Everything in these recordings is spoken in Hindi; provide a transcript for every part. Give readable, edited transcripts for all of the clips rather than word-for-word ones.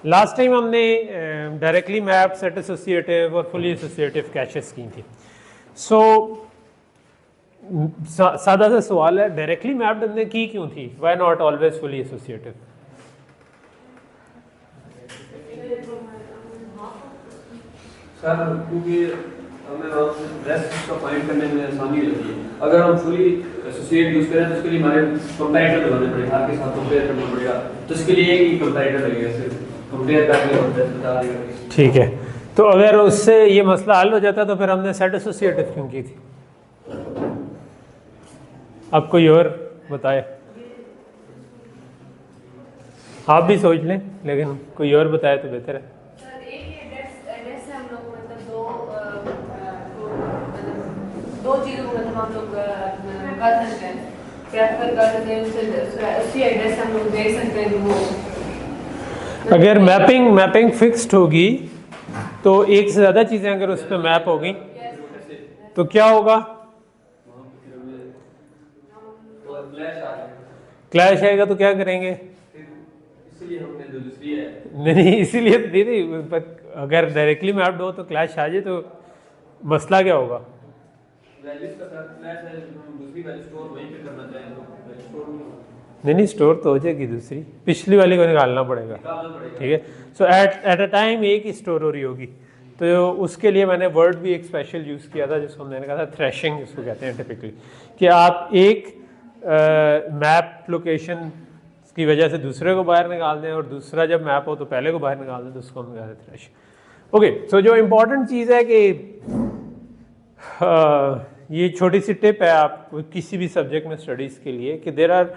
लास्ट टाइम हमने डायरेक्टली मैप, सेट एसोसिएटिव और फुली एसोसिएटिव कैशेस की थी। सो सादा सा सवाल है, डायरेक्टली मैप्ड हमने की क्यों थी? Why not always fully associative? Sir क्योंकि हमें रेस्ट का फाइंड करने में आसानी होती है। अगर हम फुली एसोसिएट यूज करें तो उसके लिए हमारे कंपैरेटर लगाने पड़ेगा, हर के साथ कंपेयर करना पड़ेगा, तो इसके लिए एक ही कंपैरेटर लगेगा, सिर्फ कंपेयर करके और रेस्ट बता देगा। ठीक है, तो अगर उससे ये मसला हल हो जाता तो फिर हमने सेट एसोसिएटिव क्यों की थी? अब कोई और बताए? आप भी सोच लें, लेकिन कोई और बताए तो बेहतर है। दो चीज़ों को मतलब हम लोग कर सकते हैं, प्रेफर कर सकते हैं, उसी एड्रेस हम लोग देख सकते हैं कि वो अगर मैपिंग फिक्स्ड होगी तो एक से ज़्यादा चीज़ें अगर उस पर मैप होगी तो क्या होगा? क्लैश आएगा तो क्या करेंगे? इसलिए हमने जो दूसरी है नहीं, इसीलिए नहीं, अगर डायरेक्टली मैप्ड हो तो क्लैश आ जाए तो मसला क्या होगा? वैल्यूज का साथ क्लैश है, हम दूसरी वैल्यू स्टोर वहीं पे करना चाहें तो वैल्यू स्टोर नहीं, स्टोर तो हो जाएगी, दूसरी पिछली वाली को निकालना पड़ेगा। ठीक है, सो एट अ टाइम एक ही स्टोर हो रही होगी, तो उसके लिए मैंने वर्ड भी एक स्पेशल यूज़ किया था जिसको मैंने कहा था थ्रेशिंग, जिसको कहते हैं टिपिकली, कि आप एक मैप लोकेशन की वजह से दूसरे को बाहर निकाल दें और दूसरा जब मैप हो तो पहले को बाहर निकाल दें, तो उसको हम कहते हैं थ्रेशिंग। ओके, सो जो इम्पोर्टेंट चीज़ है कि ये छोटी सी टिप है आप किसी भी सब्जेक्ट में स्टडीज़ के लिए, कि देर आर,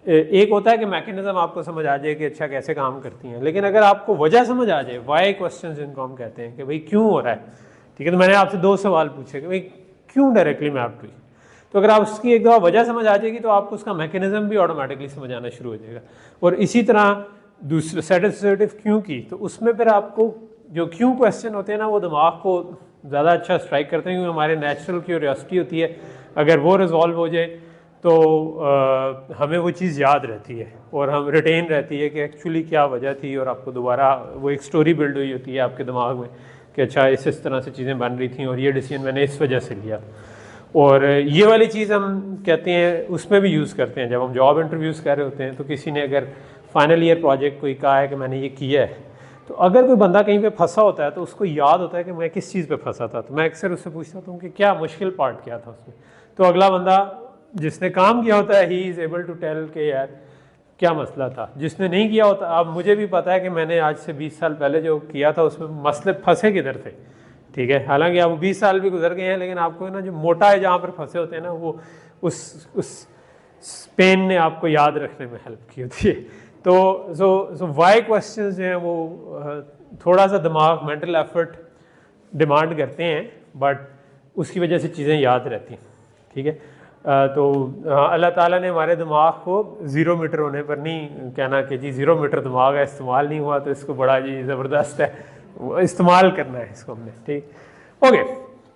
एक होता है कि मैकेनिज्म आपको समझ आ जाए कि अच्छा कैसे काम करती हैं, लेकिन अगर आपको वजह समझ आ जाए, वाई क्वेश्चंस जिनको हम कहते हैं कि भाई क्यों हो रहा है, ठीक है, तो मैंने आपसे दो सवाल पूछे कि भाई क्यों डायरेक्टली मैप्ड हुई, तो अगर आप उसकी एक दफ़ा वजह समझ आ जाएगी तो आपको उसका मैकेनिज्म भी ऑटोमेटिकली समझ आना शुरू हो जाएगा। और इसी तरह दूसरे सेट एसोसिएटिव क्यों की, तो उसमें फिर आपको जो क्यों क्वेश्चन होते हैं ना, वो दिमाग को ज़्यादा अच्छा स्ट्राइक करते हैं, क्योंकि हमारे नेचुरल क्यूरियोसिटी होती है, अगर वो रिजॉल्व हो जाए तो हमें वो चीज़ याद रहती है और हम रिटेन रहती है कि एक्चुअली क्या वजह थी, और आपको दोबारा वो एक स्टोरी बिल्ड हुई होती है आपके दिमाग में कि अच्छा इस तरह से चीज़ें बन रही थी और ये डिसीजन मैंने इस वजह से लिया। और ये वाली चीज़ हम कहते हैं उसमें भी यूज़ करते हैं जब हम जॉब इंटरव्यूज़ कर रहे होते हैं, तो किसी ने अगर फाइनल ईयर प्रोजेक्ट कोई कहा है कि मैंने ये किया है, तो अगर कोई बंदा कहीं पे फंसा होता है तो उसको याद होता है कि मैं किस चीज़ पे फंसा था, तो मैं अक्सर उससे पूछता हूँ कि क्या मुश्किल पार्ट क्या था उसमें, तो अगला बंदा जिसने काम किया होता है ही इज़ एबल टू टेल के यार क्या मसला था। जिसने नहीं किया होता, अब मुझे भी पता है कि मैंने आज से 20 साल पहले जो किया था उसमें मसले फंसे किधर थे, ठीक है, हालांकि अब 20 साल भी गुजर गए हैं, लेकिन आपको ना जो मोटा है जहाँ पर फंसे होते हैं ना, वो उस पेन ने आपको याद रखने में हेल्प की होती है। तो सो वाई क्वेश्चंस जो हैं वो थोड़ा सा दिमाग, मेंटल एफर्ट डिमांड करते हैं, बट उसकी वजह से चीज़ें याद रहती हैं, ठीक है। तो अल्लाह ताला ने हमारे दिमाग को 0 मीटर होने पर नहीं कहना कि जी 0 मीटर दिमाग है, इस्तेमाल नहीं हुआ तो इसको बड़ा जी ज़बरदस्त है, इस्तेमाल करना है इसको हमने, ठीक। Okay,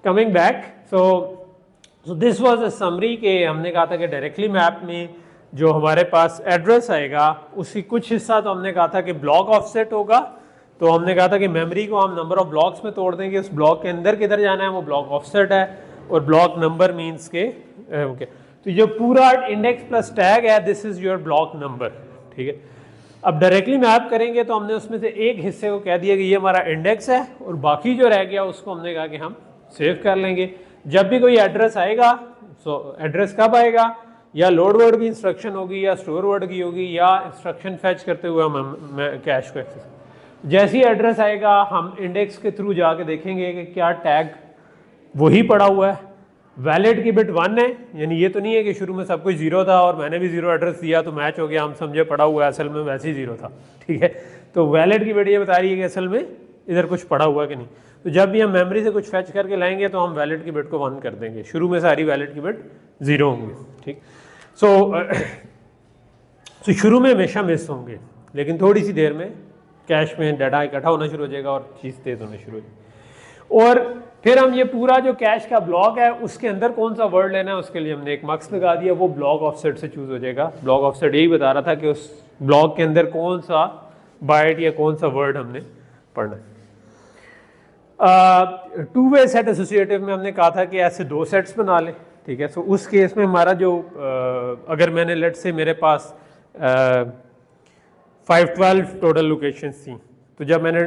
coming back, so this was a summary के हमने कहा था कि डायरेक्टली मैप में जो हमारे पास एड्रेस आएगा उसी कुछ हिस्सा तो हमने कहा था कि ब्लॉक ऑफसेट होगा, तो हमने कहा था कि मेमोरी को हम नंबर ऑफ ब्लॉक्स में तोड़ देंगे, उस ब्लॉक के अंदर किधर जाना है वो ब्लॉक ऑफसेट है, और ब्लॉक नंबर मीन्स के ओके, तो जो पूरा इंडेक्स प्लस टैग है this is your block number, ठीक है। अब डायरेक्टली मैप करेंगे तो हमने उसमें से एक हिस्से को कह दिया कि ये हमारा इंडेक्स है, और बाकी जो रह गया उसको हमने कहा कि हम सेव कर लेंगे। जब भी कोई एड्रेस आएगा, सो एड्रेस कब आएगा, या लोड वर्ड की इंस्ट्रक्शन होगी या स्टोर वर्ड की होगी, या इंस्ट्रक्शन फैच करते हुए हम कैश को एक्सेस, जैसे ही एड्रेस आएगा हम इंडेक्स के थ्रू जाके देखेंगे कि क्या टैग वही पड़ा हुआ है, वैलिड की बिट 1 है, यानी ये तो नहीं है कि शुरू में सब कुछ 0 था और मैंने भी 0 एड्रेस दिया तो मैच हो गया, हम समझे पड़ा हुआ है, असल में वैसे ही 0 था, ठीक है। तो वैलिड की बिट ये बता रही है कि असल में इधर कुछ पड़ा हुआ कि नहीं। तो जब भी हम मेमोरी से कुछ फैच करके लाएंगे तो हम वैलिड की बिट को 1 कर देंगे, शुरू में सारी वैलिड की बिट 0 होंगी, ठीक। सो शुरू में हमेशा मिस होंगे, लेकिन थोड़ी सी देर में कैश में डाटा इकट्ठा होना शुरू हो जाएगा और चीज़ तेज़ होना शुरू हो जाएगी। और फिर हम ये पूरा जो कैश का ब्लॉक है उसके अंदर कौन सा वर्ड लेना है उसके लिए हमने एक मार्क्स लगा दिया, वो ब्लॉक ऑफसेट से चूज हो जाएगा। ब्लॉक ऑफसेट यही बता रहा था कि उस ब्लॉक के अंदर कौन सा बाइट या कौन सा वर्ड हमने पढ़ना है। टू वे सेट एसोसिएटिव में हमने कहा था कि ऐसे दो सेट्स बना लें, ठीक है। सो उस केस में हमारा जो अगर मैंने लेट से मेरे पास 512 टोटल लोकेशंस थी, तो जब मैंने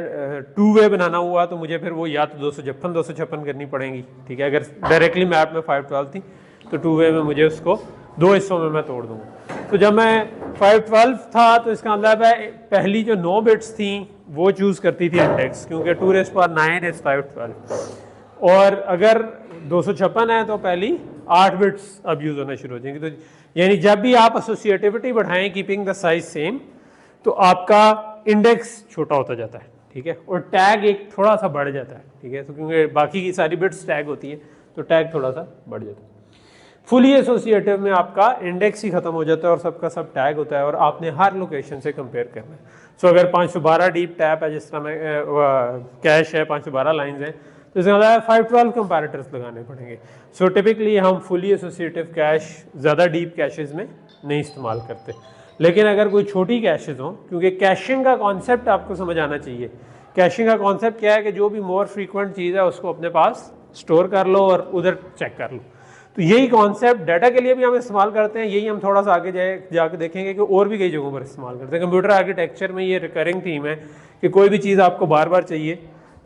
टू वे बनाना हुआ तो मुझे फिर वो या तो 256 करनी पड़ेंगी, ठीक है। अगर डायरेक्टली मैप में 512 थी तो टू वे में मुझे उसको दो हिस्सों में मैं तोड़ दूंगा। तो जब मैं 512 था तो इसका मतलब है पहली जो 9 बिट्स थी वो चूज़ करती थी इंडेक्स, क्योंकि 2⁹ इज 512। और अगर 256 है तो पहली 8 बिट्स अब यूज़ होना शुरू हो जाएंगी। तो यानी जब भी आप एसोसिएटिविटी बढ़ाएं कीपिंग द साइज सेम, तो आपका इंडेक्स छोटा होता जाता है, ठीक है। और टैग एक थोड़ा सा बढ़ जाता है, ठीक है। तो क्योंकि बाकी की सारी बिट्स टैग होती है तो टैग थोड़ा सा बढ़ जाता है। फुली एसोसिएटिव में आपका इंडेक्स ही खत्म हो जाता है और सबका सब टैग होता है और आपने हर लोकेशन से कंपेयर करना है। सो अगर 512 डीप टैप है, जिस तरह में कैश है 512 लाइंस हैं, तो इसका मतलब 512 कंपैरेटर्स लगाने पड़ेंगे। सो टिपिकली हम फुली एसोसिएटिव कैश ज़्यादा डीप कैशेज़ में नहीं इस्तेमाल करते, लेकिन अगर कोई छोटी कैशेज़ हों, क्योंकि कैशिंग का कॉन्सेप्ट आपको समझ आना चाहिए। कैशिंग का कॉन्सेप्ट क्या है कि जो भी मोर फ्रीक्वेंट चीज़ है उसको अपने पास स्टोर कर लो और उधर चेक कर लो। तो यही कॉन्सेप्ट डाटा के लिए भी हम इस्तेमाल करते हैं, यही हम थोड़ा सा आगे जाके देखेंगे कि और भी कई जगहों पर इस्तेमाल करते हैं। कंप्यूटर आर्किटेक्चर में ये रिकरिंग थीम है कि कोई भी चीज़ आपको बार बार चाहिए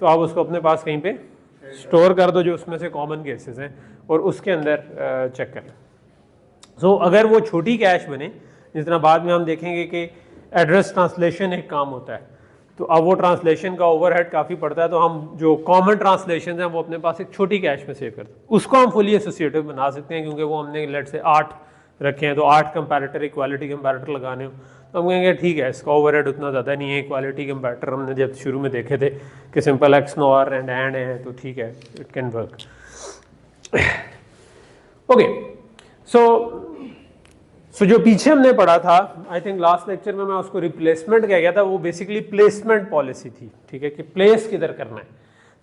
तो आप उसको अपने पास कहीं पे स्टोर कर दो जो उसमें से कॉमन केसेस हैं और उसके अंदर चेक कर लें। सो अगर वो छोटी कैश बने, जिस तरह बाद में हम देखेंगे कि एड्रेस ट्रांसलेशन एक काम होता है, तो अब वो ट्रांसलेशन का ओवरहेड काफ़ी पड़ता है, तो हम जो कॉमन ट्रांसलेशन हैं वो अपने पास एक छोटी कैश में सेव करते हैं। उसको हम फुली एसोसिएटिव बना सकते हैं, क्योंकि वो हमने लेट से 8 रखे हैं, तो 8 कंपैरेटर इक्वालिटी कंपैरेटर लगाने हो तो हम कहेंगे ठीक है, इसका ओवरहेड उतना ज़्यादा नहीं है। इक्वालिटी कंपैरेटर हमने जब शुरू में देखे थे कि सिंपल एक्स नॉर एंड है, तो ठीक है, इट कैन वर्क। ओके, सो जो पीछे हमने पढ़ा था, आई थिंक लास्ट लेक्चर में मैं उसको रिप्लेसमेंट कह गया था, वो बेसिकली प्लेसमेंट पॉलिसी थी, ठीक है, कि प्लेस किधर करना है।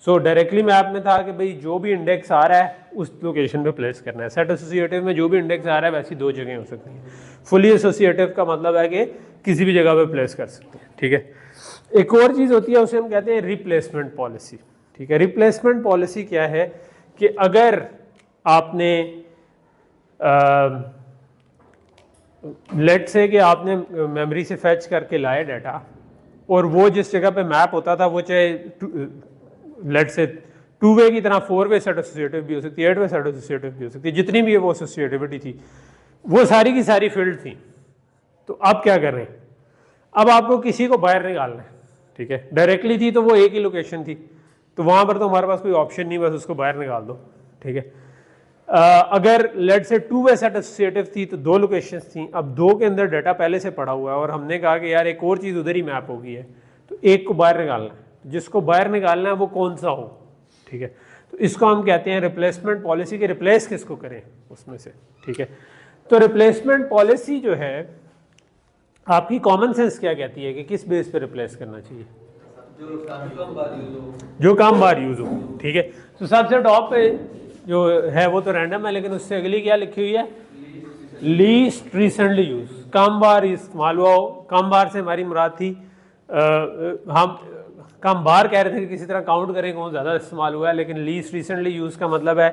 सो डायरेक्टली मैप में था कि भाई जो भी इंडेक्स आ रहा है उस लोकेशन पे प्लेस करना है। सेट एसोसिएटिव में जो भी इंडेक्स आ रहा है वैसी 2 जगह हो सकती हैं। फुली एसोसिएटिव का मतलब है कि किसी भी जगह पे प्लेस कर सकते हैं, ठीक है। एक और चीज़ होती है, उसे हम कहते हैं रिप्लेसमेंट पॉलिसी, ठीक है। रिप्लेसमेंट पॉलिसी क्या है कि अगर आपने लेट से कि आपने मेमोरी से फैच करके लाए डाटा और वो जिस जगह पे मैप होता था वो चाहे लेट से 2 वे की तरह 4 वे सेट एसोसिएटिव भी हो सकती है, 8 वे सेट एसोसिएटिव भी हो सकती है, जितनी भी वो एसोसिएटिविटी थी वो सारी की सारी फील्ड थी। तो अब क्या कर रहे हैं, अब आपको किसी को बाहर निकालना है, ठीक है। डायरेक्टली थी तो वो एक ही लोकेशन थी, तो वहाँ पर तो हमारे पास कोई ऑप्शन नहीं, बस उसको बाहर निकाल दो, ठीक है। अगर लेट से 2 वे सेट एसोसिएटिव थी तो 2 लोकेशंस थी, अब 2 के अंदर डाटा पहले से पड़ा हुआ है और हमने कहा कि यार एक और चीज़ उधर ही मैप हो गई है, तो एक को बाहर निकालना है। जिसको बाहर निकालना है वो कौन सा हो, ठीक है। तो इसको हम कहते हैं रिप्लेसमेंट पॉलिसी, के रिप्लेस किसको करें उसमें से, ठीक है। तो रिप्लेसमेंट पॉलिसी जो है आपकी कॉमन सेंस क्या कहती है कि किस बेस पे रिप्लेस करना चाहिए, जो काम बार यूज हो, ठीक है। तो सबसे टॉप पे जो है वो तो रैंडम है, लेकिन उससे अगली क्या लिखी हुई है, लीस्ट रिसेंटली यूज। कम बार इस्तेमाल हुआ हो, कम बार से हमारी मुराद थी हम कम बार कह रहे थे कि किसी तरह काउंट करें कौन ज़्यादा इस्तेमाल हुआ है, लेकिन लीस्ट रिसेंटली यूज़ का मतलब है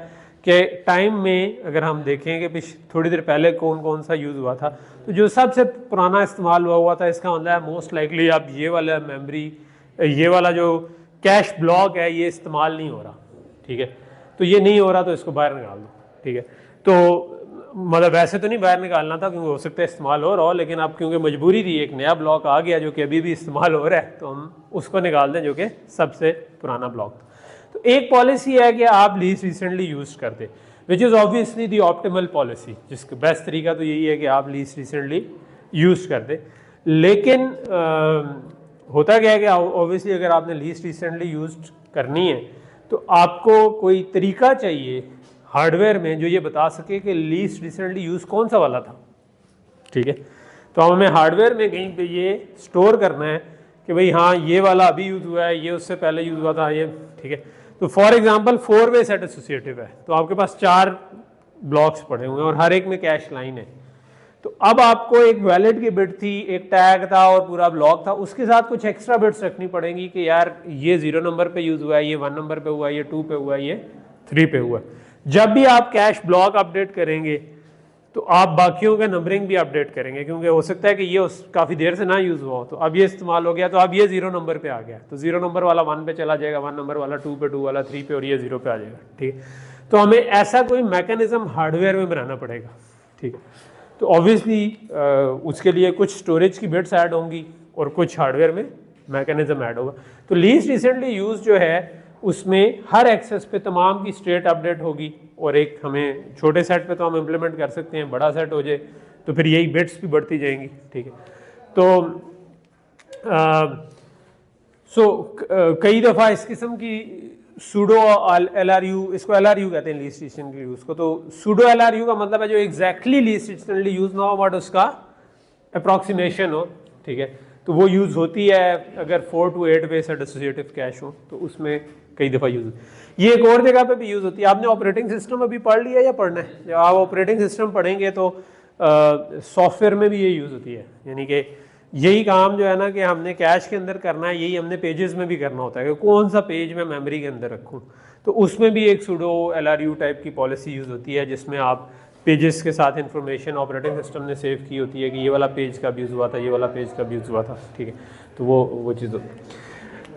कि टाइम में अगर हम देखें कि थोड़ी देर पहले कौन कौन सा यूज़ हुआ था, तो जो सबसे पुराना इस्तेमाल हुआ था इसका मतलब है मोस्ट लाइकली अब ये वाला मेमोरी, ये वाला जो कैश ब्लॉक है ये इस्तेमाल नहीं हो रहा, ठीक है। तो ये नहीं हो रहा तो इसको बाहर निकाल दो, ठीक है। तो मतलब वैसे तो नहीं बाहर निकालना था क्योंकि हो सकता है इस्तेमाल हो रहा हो, लेकिन अब क्योंकि मजबूरी थी, एक नया ब्लॉक आ गया जो कि अभी भी इस्तेमाल हो रहा है, तो हम उसको निकाल दें जो कि सबसे पुराना ब्लॉक था। तो एक पॉलिसी है कि आप लीस्ट रिसेंटली यूज कर दें, which is obviously the optimal policy, जिसका बेस्ट तरीका तो यही है कि आप लीस्ट रिसेंटली यूज कर दें। लेकिन होता क्या है कि ऑब्वियसली अगर आपने लीस्ट रिसेंटली यूज करनी है तो आपको कोई तरीका चाहिए हार्डवेयर में जो ये बता सके कि लीस्ट रिसेंटली यूज़ कौन सा वाला था, ठीक है। तो हमें हार्डवेयर में कहीं पे ये स्टोर करना है कि भाई हाँ ये वाला अभी यूज़ हुआ है, ये उससे पहले यूज़ हुआ था, ये ठीक है। तो for example 4 way set associative है, तो आपके पास 4 ब्लॉक्स पड़े हुए हैं और हर एक में कैश लाइन है। तो तो अब आपको एक वैलिड की बिट थी, एक टैग था और पूरा ब्लॉक था, उसके साथ कुछ एक्स्ट्रा बिट्स रखनी पड़ेंगी कि यार ये 0 नंबर पे यूज हुआ है, ये 1 नंबर पे हुआ है, ये 2 पे हुआ है, ये 3 पे हुआ है। जब भी आप कैश ब्लॉक अपडेट करेंगे तो आप बाकियों का नंबरिंग भी अपडेट करेंगे, क्योंकि हो सकता है कि ये काफ़ी देर से ना यूज़ हुआ हो, तो अब ये इस्तेमाल हो गया तो अब ये 0 नंबर पे आ गया, तो 0 नंबर वाला 1 पे चला जाएगा, 1 नंबर वाला 2 पे, 2 वाला 3 पे और ये 0 पे आ जाएगा। ठीक है, तो हमें ऐसा कोई मैकेनिज्म हार्डवेयर में बनाना पड़ेगा। ठीक है, तो ऑब्वियसली उसके लिए कुछ स्टोरेज की बिट्स ऐड होंगी और कुछ हार्डवेयर में मैकेनिज्म ऐड होगा। तो लीस्ट रिसेंटली यूज जो है उसमें हर एक्सेस पे तमाम की स्टेट अपडेट होगी, और एक हमें छोटे सेट पे तो हम इम्प्लीमेंट कर सकते हैं, बड़ा सेट हो जाए तो फिर यही बिट्स भी बढ़ती जाएंगी। ठीक है, तो कई दफ़ा इस किस्म की सूडो LRU, इसको LRU कहते हैं लीस्ट रिसेंटली यूज को, तो सूडो LRU का मतलब है जो एग्जैक्टली लीस्ट रिसेंटली यूज ना हो बट उसका अप्रॉक्सीमेशन हो। ठीक है, तो वो यूज़ होती है अगर 4 to 8 बेस्ड एसोसिएटिव कैश हो, तो उसमें कई दफ़ा यूज़ होती है। ये एक और जगह पे भी यूज़ होती है। आपने ऑपरेटिंग सिस्टम अभी पढ़ लिया या पढ़ना है? जब आप ऑपरेटिंग सिस्टम पढ़ेंगे तो सॉफ्टवेयर में भी ये यूज़ होती है, यानी कि यही काम जो है ना कि हमने कैश के अंदर करना है, यही हमने पेजेस में भी करना होता है कि कौन सा पेज मैं मेमोरी के अंदर रखूँ। तो उसमें भी एक सूडो LRU टाइप की पॉलिसी यूज़ होती है, जिसमें आप पेजेस के साथ इंफॉर्मेशन ऑपरेटिंग सिस्टम ने सेव की होती है कि ये वाला पेज कब यूज़ हुआ था, ये वाला पेज कब यूज़ हुआ था। ठीक है, तो वो चीज़ होती है।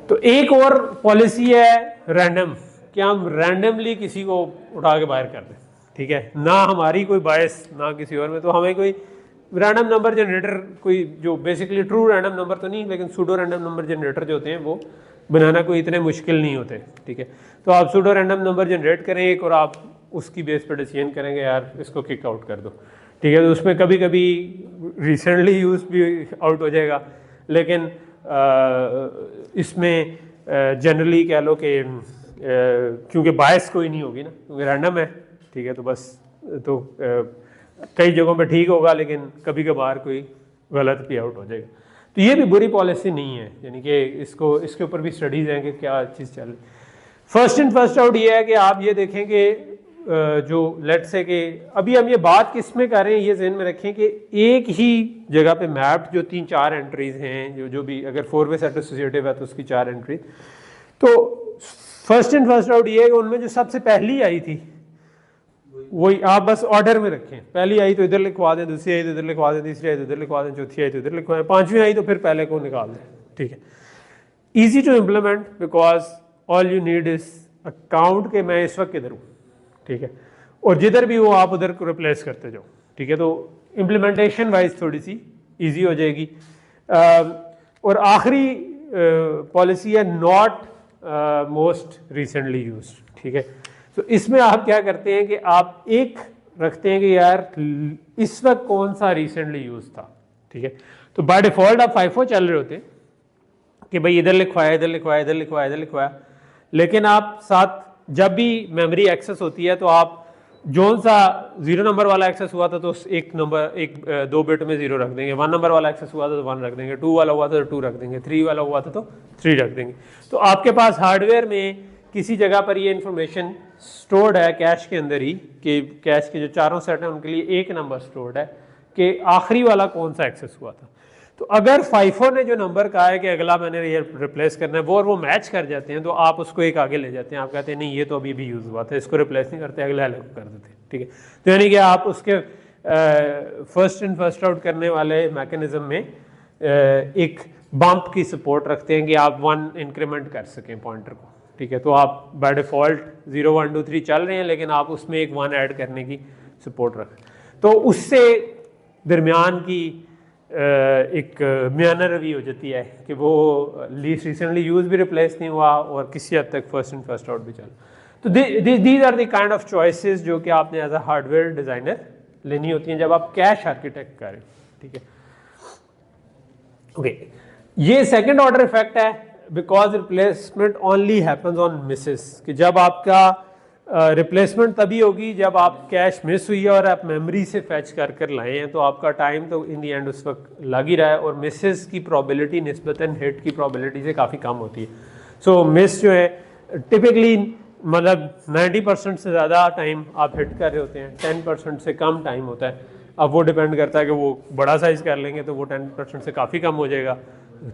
तो एक और पॉलिसी है रैंडम, कि हम रैंडमली किसी को उठा के बाहर कर दें। ठीक है, ना हमारी कोई बायस ना किसी और में, तो हमें कोई रैंडम नंबर जनरेटर, कोई जो बेसिकली ट्रू रैंडम नंबर तो नहीं लेकिन सूडो रैंडम नंबर जनरेटर जो होते हैं वो बनाना कोई इतने मुश्किल नहीं होते। ठीक है, तो आप सूडो रैंडम नंबर जनरेट करें एक, और आप उसकी बेस पर डिसीजन करेंगे यार इसको किक आउट कर दो। ठीक है, तो उसमें कभी कभी रिसेंटली यूज भी आउट हो जाएगा, लेकिन इसमें जनरली कह लो कि क्योंकि बायस कोई नहीं होगी ना, क्योंकि रैंडम है। ठीक है, तो बस तो कई जगहों पे ठीक होगा, लेकिन कभी कभार कोई गलत भी आउट हो जाएगा। तो ये भी बुरी पॉलिसी नहीं है, यानी कि इसके ऊपर भी स्टडीज़ हैं कि क्या चीज़ चल रही। फर्स्ट इन फर्स्ट आउट ये है कि आप ये देखें कि जो लेट से कि अभी हम ये बात किस में कर रहे हैं, ये ज़हन में रखें कि एक ही जगह पे मैप्ड जो 3-4 एंट्रीज हैं, जो भी अगर 4 वे सेट एसोसिएटिव है तो उसकी 4 एंट्रीज। तो फर्स्ट इन फर्स्ट आउट ये है कि उनमें जो सबसे पहली आई थी वही आप बस ऑर्डर में रखें। पहली आई तो इधर लिखवा दें, दूसरी आई तो इधर लिखवा दें, तीसरी आई तो इधर लिखवा दें, चौथी आई तो इधर लिखवा दें, पांचवी आई तो फिर पहले को निकाल दें। ठीक है, easy to implement because all you need is a count के मैं इस वक्त किधर हूँ। ठीक है, और जिधर भी हो आप उधर को रिप्लेस करते जाओ। ठीक है, तो इम्प्लीमेंटेशन वाइज थोड़ी सी ईजी हो जाएगी। और आखिरी पॉलिसी है नॉट मोस्ट रिसेंटली यूज। ठीक है, तो इसमें आप क्या करते हैं कि आप एक रखते हैं कि यार इस वक्त कौन सा रिसेंटली यूज था। ठीक है, तो बाय डिफॉल्ट आप FIFO चल रहे होते हैं कि भाई इधर लिखवाया, इधर लिखवाया, इधर लिखवाया, इधर लिखवाया, लेकिन आप साथ जब भी मेमोरी एक्सेस होती है तो आप जो सा 0 नंबर वाला एक्सेस हुआ था तो एक 2 बिट में 0 रख देंगे, 1 नंबर वाला एक्सेस हुआ था तो 1 रख देंगे, 2 वाला हुआ था तो 2 रख देंगे, 3 वाला हुआ था तो 3 रख देंगे। तो आपके पास हार्डवेयर में किसी जगह पर ये इंफॉर्मेशन स्टोर्ड है कैश के अंदर ही, कि कैश के जो चारों सेट हैं उनके लिए एक नंबर स्टोर्ड है कि आखिरी वाला कौन सा एक्सेस हुआ था। तो अगर FIFO ने जो नंबर कहा है कि अगला मैंने ये रिप्लेस करना है वो मैच कर जाते हैं, तो आप उसको एक आगे ले जाते हैं। आप कहते हैं नहीं ये तो अभी भी यूज़ हुआ था, इसको रिप्लेस नहीं करते, अगले अलग कर देते हैं। ठीक है, तो यानी कि आप उसके फर्स्ट इन फर्स्ट आउट करने वाले मैकेनिज्म में एक बम्प की सपोर्ट रखते हैं कि आप 1 इंक्रीमेंट कर सकें पॉइंटर को। ठीक है, तो आप बाय डिफ़ॉल्ट 0 1 2 3 चल रहे हैं, लेकिन आप उसमें एक 1 ऐड करने की सपोर्ट रखें, तो उससे दरमियान की एक म्याना रवि हो जाती है कि वो लीस्ट रिसेंटली यूज भी रिप्लेस नहीं हुआ और किसी हद तक फर्स्ट इन फर्स्ट आउट भी चल। तो these are the kind of choices जो कि आपने एज अ हार्डवेयर डिज़ाइनर लेनी होती हैं जब आप कैश आर्किटेक्ट करें। ठीक है, ओके, ये सेकेंड ऑर्डर इफेक्ट है because replacement only happens on Mrs, कि जब आपका रिप्लेसमेंट तभी होगी जब आप कैश मिस हुई है और आप मेमोरी से फैच कर कर लाए हैं, तो आपका टाइम तो इन दी एंड उस वक्त लग ही रहा है, और मिसेस की प्रोबेबिलिटी निस्बतन हिट की प्रोबेबिलिटी से काफ़ी कम होती है। सो मिस जो है टिपिकली मतलब 90% से ज़्यादा टाइम आप हिट कर रहे होते हैं, 10% से कम टाइम होता है अब वो डिपेंड करता है कि वो बड़ा साइज़ कर लेंगे तो वो 10% से काफ़ी कम हो जाएगा,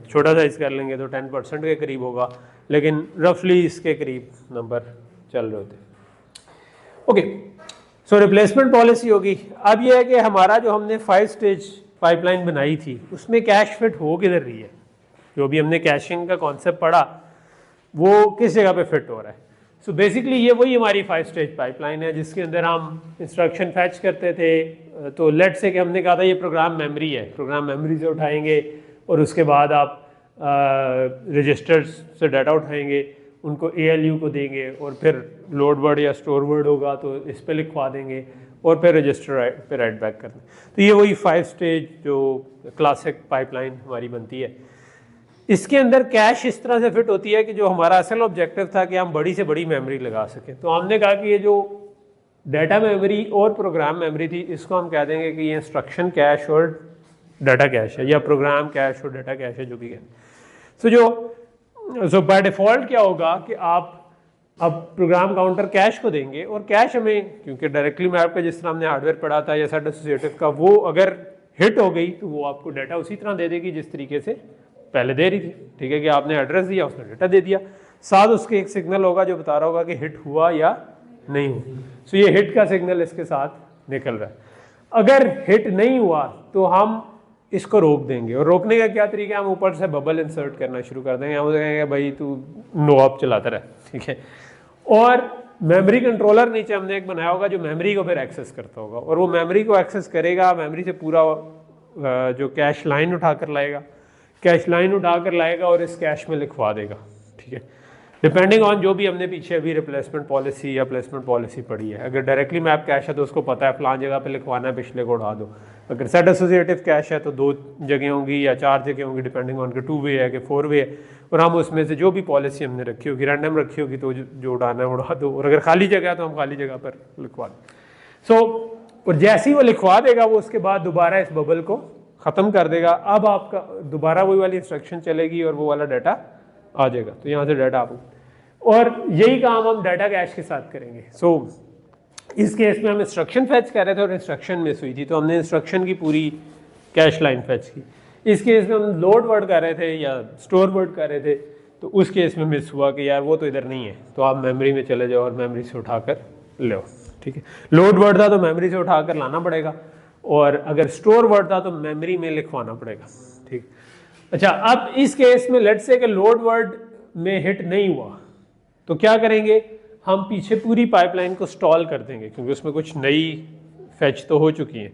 छोटा साइज़ कर लेंगे तो 10% के करीब होगा, लेकिन रफली इसके करीब नंबर चल रहे होते हैं। ओके, सो रिप्लेसमेंट पॉलिसी होगी। अब ये है कि हमारा जो हमने 5 स्टेज पाइपलाइन बनाई थी उसमें कैश फिट हो किधर रही है, जो भी हमने कैशिंग का कॉन्सेप्ट पढ़ा वो किस जगह पे फिट हो रहा है। सो बेसिकली ये वही हमारी 5 स्टेज पाइपलाइन है जिसके अंदर हम इंस्ट्रक्शन फैच करते थे। तो लेट से कि हमने कहा था ये प्रोग्राम मेमोरी है, प्रोग्राम मेमोरी से उठाएंगे और उसके बाद आप रजिस्टर्स से डाटा उठाएंगे, उनको ALU को देंगे और फिर लोड वर्ड या स्टोर वर्ड होगा तो इस पे लिखवा देंगे और फिर रजिस्टर पे राइट बैक कर दें। तो ये वही 5 स्टेज जो क्लासिक पाइपलाइन हमारी बनती है। इसके अंदर कैश इस तरह से फिट होती है कि जो हमारा असल ऑब्जेक्टिव था कि हम बड़ी से बड़ी मेमोरी लगा सकें, तो हमने कहा कि ये जो डाटा मेमोरी और प्रोग्राम मेमोरी थी इसको हम कह देंगे कि ये इंस्ट्रक्शन कैश और डाटा कैश है, या प्रोग्राम कैश और डाटा कैश है, जो भी कहें। सो बाय डिफ़ॉल्ट क्या होगा कि आप अब प्रोग्राम काउंटर कैश को देंगे और कैश हमें, क्योंकि डायरेक्टली मैप का जिस तरह हमने हार्डवेयर पढ़ा था या सेट एसोसिएटिव का, वो अगर हिट हो गई तो वो आपको डाटा उसी तरह दे देगी जिस तरीके से पहले दे रही थी। ठीक है कि आपने एड्रेस दिया, उसने डाटा दे दिया, साथ उसके एक सिग्नल होगा जो बता रहा होगा कि हिट हुआ या नहीं हुआ। सो ये हिट का सिग्नल इसके साथ निकल रहा है। अगर हिट नहीं हुआ तो हम इसको रोक देंगे, और रोकने का क्या तरीका है, हम ऊपर से बबल इंसर्ट करना शुरू कर देंगे। हम कहेंगे भाई तू नो ऑप चलाता रहे, ठीक है। और मेमोरी कंट्रोलर नीचे हमने एक बनाया होगा जो मेमोरी को फिर एक्सेस करता होगा, और वो मेमोरी को एक्सेस करेगा, मेमोरी से पूरा जो कैश लाइन उठा कर लाएगा, कैश लाइन उठा कर लाएगा और इस कैश में लिखवा देगा। ठीक है, डिपेंडिंग ऑन जो भी हमने पीछे अभी रिप्लेसमेंट पॉलिसी या प्लेसमेंट पॉलिसी पढ़ी है। अगर डायरेक्टली मैप कैश है तो उसको पता है फलां जगह पे लिखवाना है, पिछले को उठा दो। अगर सेट एसोसिएटिव कैश है तो 2 जगह होंगी या 4 जगह होंगी, डिपेंडिंग ऑन कि 2 वे है कि 4 वे है, और हम उसमें से जो भी पॉलिसी हमने रखी होगी, रैंडम रखी होगी, तो जो उड़ाना है उड़ा दो, और अगर खाली जगह है तो हम खाली जगह पर लिखवा दें। सो और जैसे ही वो लिखवा देगा वो उसके बाद दोबारा इस बबल को ख़त्म कर देगा। अब आपका दोबारा वही वाली इंस्ट्रक्शन चलेगी और वो वाला डाटा आ जाएगा। तो यहाँ से डाटा आप, और यही काम हम डाटा कैश के साथ करेंगे। सो इस केस में हम इंस्ट्रक्शन फैच कर रहे थे और इंस्ट्रक्शन मिस हुई थी, तो हमने इंस्ट्रक्शन की पूरी कैश लाइन फैच की। इस केस में हम लोड वर्ड कर रहे थे या स्टोर वर्ड कर रहे थे, तो उस केस में मिस हुआ कि यार वो तो इधर नहीं है, तो आप मेमोरी में चले जाओ और मेमोरी से उठा कर लो। ठीक है, लोड वर्ड था तो मेमोरी से उठा कर लाना पड़ेगा, और अगर स्टोर वर्ड था तो मेमोरी में लिखवाना पड़ेगा। ठीक, अच्छा, अब इस केस में लेट्स से कि लोड वर्ड में हिट नहीं हुआ तो क्या करेंगे, हम पीछे पूरी पाइपलाइन को स्टॉल कर देंगे, क्योंकि उसमें कुछ नई फैच तो हो चुकी है।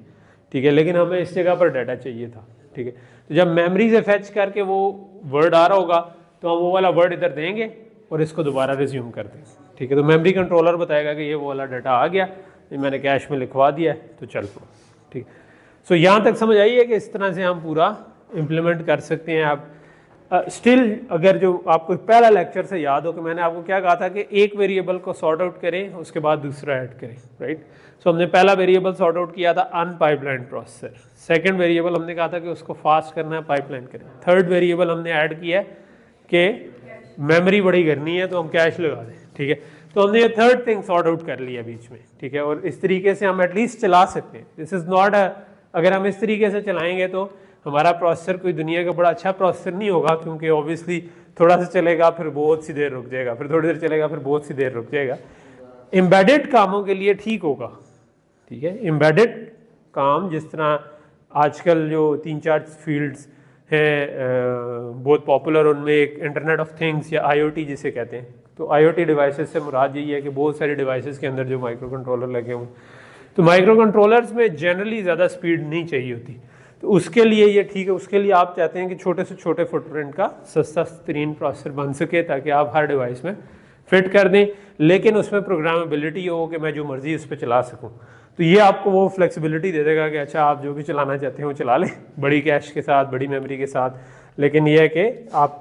ठीक है, लेकिन हमें इस जगह पर डाटा चाहिए था। ठीक है, तो जब मेमोरी से फैच करके वो वर्ड आ रहा होगा तो हम वो वाला वर्ड इधर देंगे और इसको दोबारा रिज्यूम कर देंगे। ठीक है, तो मेमोरी कंट्रोलर बताएगा कि ये वो वाला डाटा आ गया, ये मैंने कैश में लिखवा दिया है, तो चल पड़ो। ठीक, सो यहाँ तक समझ आइए कि इस तरह से हम पूरा इम्प्लीमेंट कर सकते हैं। आप स्टिल अगर जो आपको पहला लेक्चर से याद हो कि मैंने आपको क्या कहा था कि एक वेरिएबल को सॉर्ट आउट करें, उसके बाद दूसरा ऐड करें, राइट। सो हमने पहला वेरिएबल सॉर्ट आउट किया था अनपाइपलाइन प्रोसेसर। सेकंड वेरिएबल हमने कहा था कि उसको फास्ट करना है, पाइपलाइन करें। थर्ड वेरिएबल हमने ऐड किया है कि मेमोरी बड़ी करनी है तो हम कैश लगा दें। ठीक है, तो हमने ये थर्ड थिंग सॉर्ट आउट कर लिया बीच में। ठीक है, और इस तरीके से हम एटलीस्ट चला सकते हैं। दिस इज़ नॉट अगर हम इस तरीके से चलाएंगे तो हमारा प्रोसेसर कोई दुनिया का बड़ा अच्छा प्रोसेसर नहीं होगा, क्योंकि ऑब्वियसली थोड़ा सा चलेगा फिर बहुत सी देर रुक जाएगा, फिर थोड़ी देर चलेगा फिर बहुत सी देर रुक जाएगा। एम्बेडेड कामों के लिए ठीक होगा। ठीक है, एम्बेडेड काम जिस तरह आजकल जो 3-4 फील्ड्स हैं बहुत पॉपुलर, उनमें एक इंटरनेट ऑफ थिंग्स या IoT जिसे कहते हैं। तो IoT डिवाइसेस से मुराद यही है कि बहुत सारे डिवाइसेस के अंदर जो माइक्रो कंट्रोलर लगे हों, तो माइक्रो कंट्रोलर्स में जनरली ज़्यादा स्पीड नहीं चाहिए होती, तो उसके लिए ये ठीक है। उसके लिए आप चाहते हैं कि छोटे से छोटे फुटप्रिंट का सस्ता तरीन प्रोसेसर बन सके ताकि आप हर डिवाइस में फिट कर दें, लेकिन उसमें प्रोग्रामेबिलिटी हो कि मैं जो मर्जी उस पर चला सकूं। तो ये आपको वो फ्लेक्सिबिलिटी दे देगा कि अच्छा आप जो भी चलाना चाहते हैं वो चला लें, बड़ी कैश के साथ, बड़ी मेमोरी के साथ। लेकिन ये है कि आप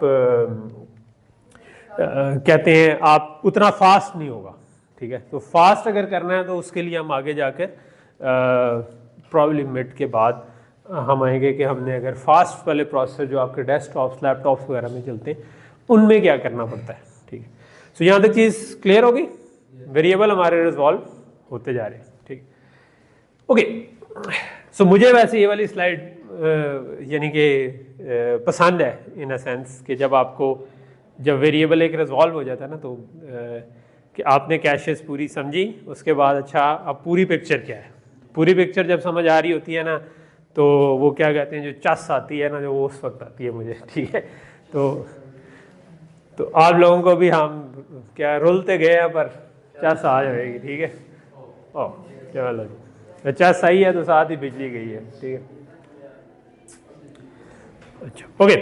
कहते हैं आप उतना फास्ट नहीं होगा। ठीक है, तो फास्ट अगर करना है तो उसके लिए हम आगे जाकर प्रॉब्लम मिड के बाद हम आएंगे कि हमने अगर फास्ट वाले प्रोसेसर जो आपके डेस्कटॉप्स, लैपटॉप्स वगैरह में चलते हैं उनमें क्या करना पड़ता है। ठीक है, सो यहाँ तक चीज़ क्लियर होगी। वेरिएबल हमारे रिजॉल्व होते जा रहे हैं। ठीक, ओके। सो मुझे वैसे ये वाली स्लाइड यानी कि पसंद है इन अ सेंस कि जब वेरिएबल एक रिजॉल्व हो जाता है ना तो कि आपने कैशेस पूरी समझी, उसके बाद अच्छा अब पूरी पिक्चर क्या है, पूरी पिक्चर जब समझ आ रही होती है ना तो वो क्या कहते हैं जो चस आती है ना जो वो उस वक्त आती है मुझे, ठीक है। तो आप लोगों को भी हम क्या रुलते गए हैं पर चस आ जाएगी, ठीक है। ओ चलो जी, चस सही है तो साथ ही बिजली गई है, ठीक है। अच्छा ओके,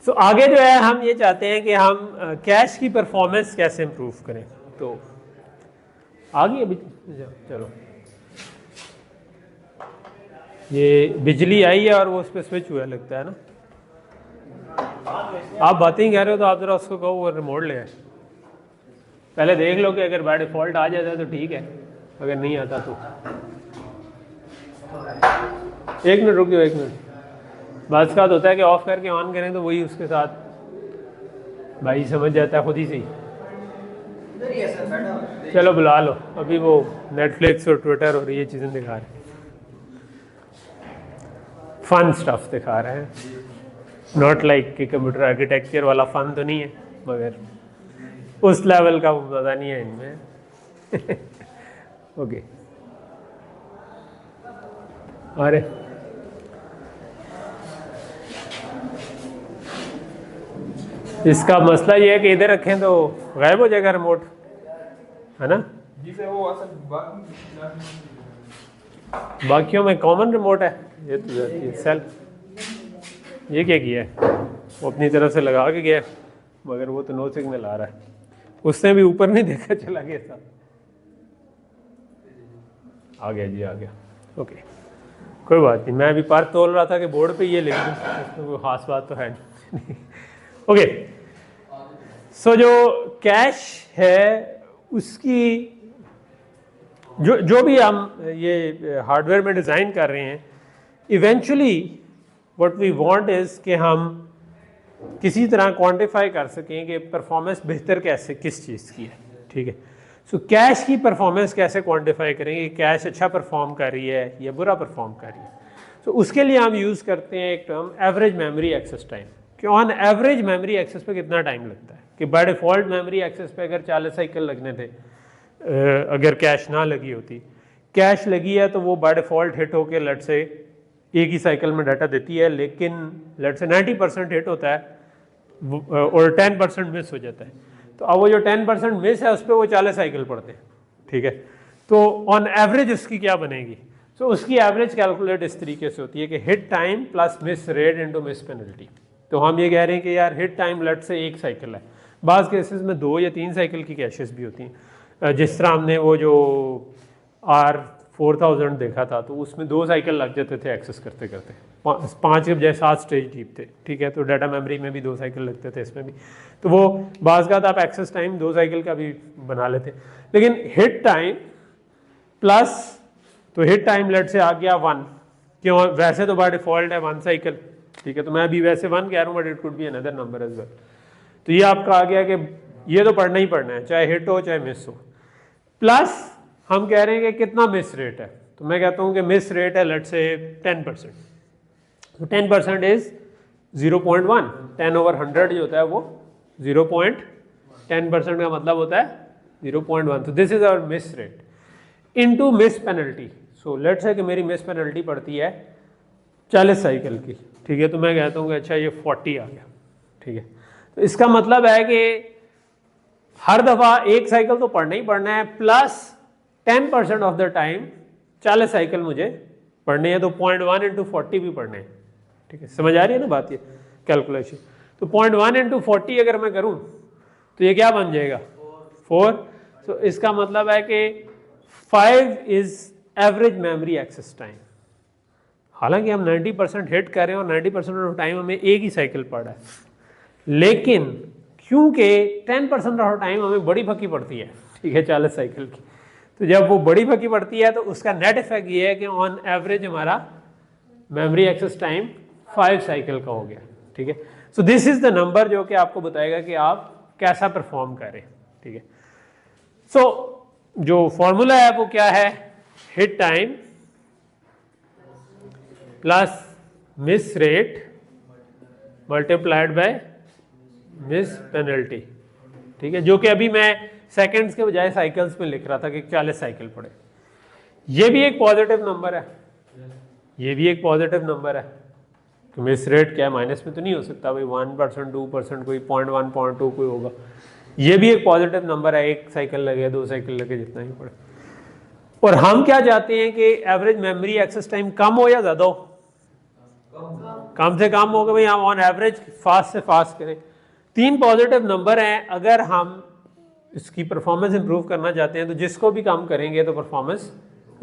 सो आगे जो है हम ये चाहते हैं कि हम कैश की परफॉर्मेंस कैसे इम्प्रूव करें। तो आगे अभी चलो ये बिजली आई है और वो उस पर स्विच हुआ लगता है ना, आप बातें ही कह रहे हो तो आप जरा उसको कहो वो रिमोट ले आए। पहले देख लो कि अगर बाय डिफॉल्ट आ जाता है तो ठीक है, अगर नहीं आता तो एक मिनट रुक जाओ, एक मिनट। बात का होता है कि ऑफ करके ऑन करें तो वही उसके साथ भाई समझ जाता है खुद ही से। चलो बुला लो, अभी वो नेटफ्लिक्स और ट्विटर और ये चीज़ें दिखा रहे हैं, फन स्टफ दिखा रहे हैं, नॉट लाइक कि कंप्यूटर आर्किटेक्चर वाला फन तो नहीं है मगर उस लेवल का मज़ा नहीं है इनमें। ओके अरे इसका मसला ये है कि इधर रखें तो गायब हो जाएगा रिमोट, है ना। बाकियों में कॉमन रिमोट है, ये तो सेल ये क्या किया है वो अपनी तरफ से लगा के गया मगर वो तो नो सिग्नल आ रहा है, उसने भी ऊपर नहीं देखा चला गया था। आ गया जी, आ गया। ओके कोई बात नहीं, मैं अभी पर तोल रहा था कि बोर्ड पे ये लिख दूँ, उसमें कोई खास बात तो है नहीं। ओके सो जो कैश है उसकी जो भी हम ये हार्डवेयर में डिज़ाइन कर रहे हैं, eventually what we want is कि हम किसी तरह क्वांटिफाई कर सकें कि परफॉर्मेंस बेहतर कैसे किस चीज़ की है, ठीक है। सो कैश की परफॉर्मेंस कैसे क्वांटिफाई करेंगे, कैश अच्छा परफॉर्म कर रही है या बुरा परफॉर्म कर रही है। सो उसके लिए हम यूज़ करते हैं एक term average memory access time, कि ऑन एवरेज मेमोरी एक्सेस पे कितना टाइम लगता है। कि बाय डिफ़ॉल्ट मेमोरी एक्सेस पे अगर 40 साइकिल लगने थे अगर कैश ना लगी होती, कैश लगी है तो वो बाय डिफ़ॉल्ट हिट होकर लेट से एक ही साइकिल में डाटा देती है, लेकिन लेट से 90% हिट होता है और 10% मिस हो जाता है। तो अब वो जो 10% मिस है उस पर वो 40 साइकिल पड़ते हैं, ठीक है। तो ऑन एवरेज उसकी क्या बनेगी, सो उसकी एवरेज कैलकुलेट इस तरीके से होती है कि hit time plus miss rate into miss penalty. तो हम ये कह रहे हैं कि यार हिट टाइम लेट से 1 साइकिल है, बाज़ केसेस में 2 या 3 साइकिल की कैशेस भी होती हैं। जिस तरह हमने वो जो R4000 देखा था तो उसमें 2 साइकिल लग जाते थे एक्सेस करते करते, 5 या 7 स्टेज डीप थे, ठीक है। तो डाटा मेमोरी में भी 2 साइकिल लगते थे, इसमें भी। तो वो बाज़ का आप एक्सेस टाइम 2 साइकिल का भी बना लेते, लेकिन हिट टाइम प्लस, तो हिट टाइम लेट से आ गया 1, क्यों वैसे तो बाय डिफ़ॉल्ट है 1 साइकिल, ठीक है। तो मैं अभी वैसे 1 कह रहा हूँ but it could be another number as well. तो ये आपका आ गया कि ये तो पढ़ना ही पढ़ना है, चाहे हिट हो चाहे मिस हो। प्लस हम कह रहे हैं कि कितना मिस रेट है, तो मैं कहता हूँ कि मिस रेट है लेट से 10%। तो 10% इज 0.1, 10/100 जो होता है वो 0.10% का मतलब होता है 0.1। तो this is our miss rate into miss penalty. So let's say कि मेरी मिस पेनल्टी पड़ती है 40 साइकिल की, ठीक है। तो मैं कहता हूँ कि अच्छा ये 40 आ गया, ठीक है। तो इसका मतलब है कि हर दफ़ा 1 साइकिल तो पढ़ना ही पढ़ना है, plus 10% of the time 40 cycle मुझे पढ़ने हैं, तो 0.1 इंटू 40 भी पढ़ने हैं, ठीक है। समझ आ रही है ना बात, ये कैलकुलेशन। तो 0.1 इंटू 40 अगर मैं करूँ तो ये क्या बन जाएगा 4। तो इसका मतलब है कि 5 is average memory access time. हालांकि हम 90% हिट कर रहे हैं और 90% ऑफ टाइम हमें एक ही साइकिल पड़ा है, लेकिन क्योंकि 10% ऑफ टाइम हमें बड़ी फकी पड़ती है, ठीक है, 40 साइकिल की। तो जब वो बड़ी फकी पड़ती है तो उसका नेट इफेक्ट ये है कि ऑन एवरेज हमारा मेमोरी एक्सेस टाइम 5 साइकिल का हो गया, ठीक है। So this is the number जो कि आपको बताएगा कि आप कैसा परफॉर्म करें, ठीक है। सो जो फॉर्मूला है वो क्या है, hit time plus miss rate multiplied by miss penalty, ठीक है, जो कि अभी मैं सेकंड्स के बजाय साइकिल्स में लिख रहा था कि 40 साइकिल पड़े। ये भी एक पॉजिटिव नंबर है, ये भी एक पॉजिटिव नंबर है। तो मिस रेट क्या है, माइनस में तो नहीं हो सकता भाई, 1%, 2%, कोई 0.1, 0.2 कोई होगा। ये भी एक पॉजिटिव नंबर है, 1 साइकिल लगे, 2 साइकिल लगे, जितना ही पड़े। और हम क्या चाहते हैं कि एवरेज मेमोरी एक्सेस टाइम कम हो या ज़्यादा हो? कम से कम हो, कि भाई हम ऑन एवरेज फास्ट से फास्ट करें। 3 पॉजिटिव नंबर हैं। अगर हम इसकी परफॉर्मेंस इंप्रूव करना चाहते हैं तो जिसको भी कम करेंगे तो परफॉर्मेंस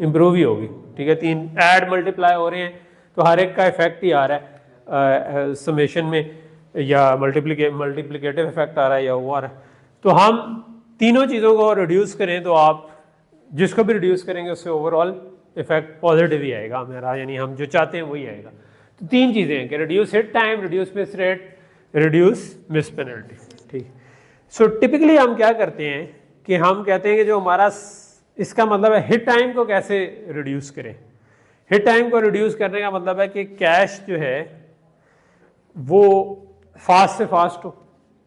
इंप्रूव ही होगी, ठीक है। 3 ऐड मल्टीप्लाई हो रहे हैं तो हर एक का इफेक्ट ही आ रहा है समेशन में, या मल्टीप्लिकेटिव इफेक्ट आ रहा है या वो आ रहा है। तो हम तीनों चीज़ों को रिड्यूस करें तो आप जिसको भी रिड्यूस करेंगे उससे ओवरऑल इफेक्ट पॉजिटिव ही आएगा हमारा, यानी हम जो चाहते हैं वही आएगा। तो 3 चीज़ें हैं कि reduce hit time, reduce miss rate, reduce miss penalty, ठीक। सो टिपिकली हम क्या करते हैं कि हम कहते हैं कि जो हमारा इसका मतलब है हिट टाइम को कैसे रिड्यूस करें। हिट टाइम को रिड्यूस करने का मतलब है कि कैश जो है वो फास्ट से फास्ट हो,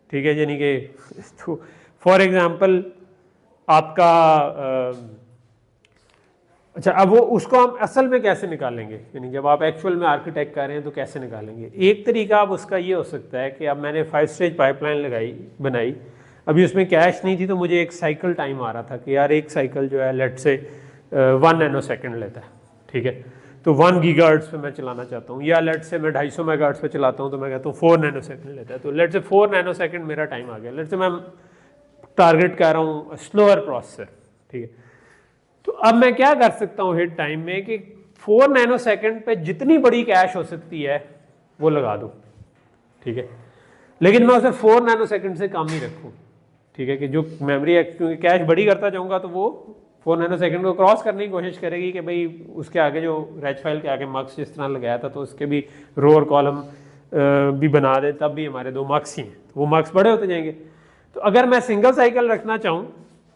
ठीक है, यानी कि फॉर एग्जांपल आपका अच्छा, अब वो उसको हम असल में कैसे निकालेंगे, यानी जब आप एक्चुअल में आर्किटेक्ट कर रहे हैं तो कैसे निकालेंगे। एक तरीका अब उसका ये हो सकता है कि अब मैंने 5 स्टेज पाइपलाइन बनाई, अभी उसमें कैश नहीं थी तो मुझे एक साइकिल टाइम आ रहा था कि यार एक साइकिल जो है लेट से 1 नैनोसेकंड लेता है, ठीक है, तो 1 गीगाहर्ट्ज पे मैं चलाना चाहता हूँ, या लेट से मैं 250 मेगाहर्ट्ज पे चलाता हूँ तो मैं कहता हूँ 4 नैनोसेकंड लेता है, तो लेट से 4 नैनोसेकंड मेरा टाइम आ गया। लेट से मैं टारगेट कर रहा हूँ स्लोअर प्रोसेसर, ठीक है। तो अब मैं क्या कर सकता हूँ हिट टाइम में कि 4 नैनोसेकंड पे जितनी बड़ी कैश हो सकती है वो लगा दूँ, ठीक है, लेकिन मैं उसे 4 नैनोसेकंड से कम ही रखूँ, ठीक है, कि जो मेमोरी है, क्योंकि कैश बड़ी करता जाऊँगा तो वो 4 नैनोसेकंड को क्रॉस करने की कोशिश करेगी कि भाई उसके आगे जो रेज फाइल के आगे मार्क्स जिस तरह लगाया था तो उसके भी रो और कॉलम भी बना दें, तब भी हमारे 2 मार्क्स ही हैं, तो वो मार्क्स बड़े होते जाएंगे। तो अगर मैं सिंगल साइकिल रखना चाहूँ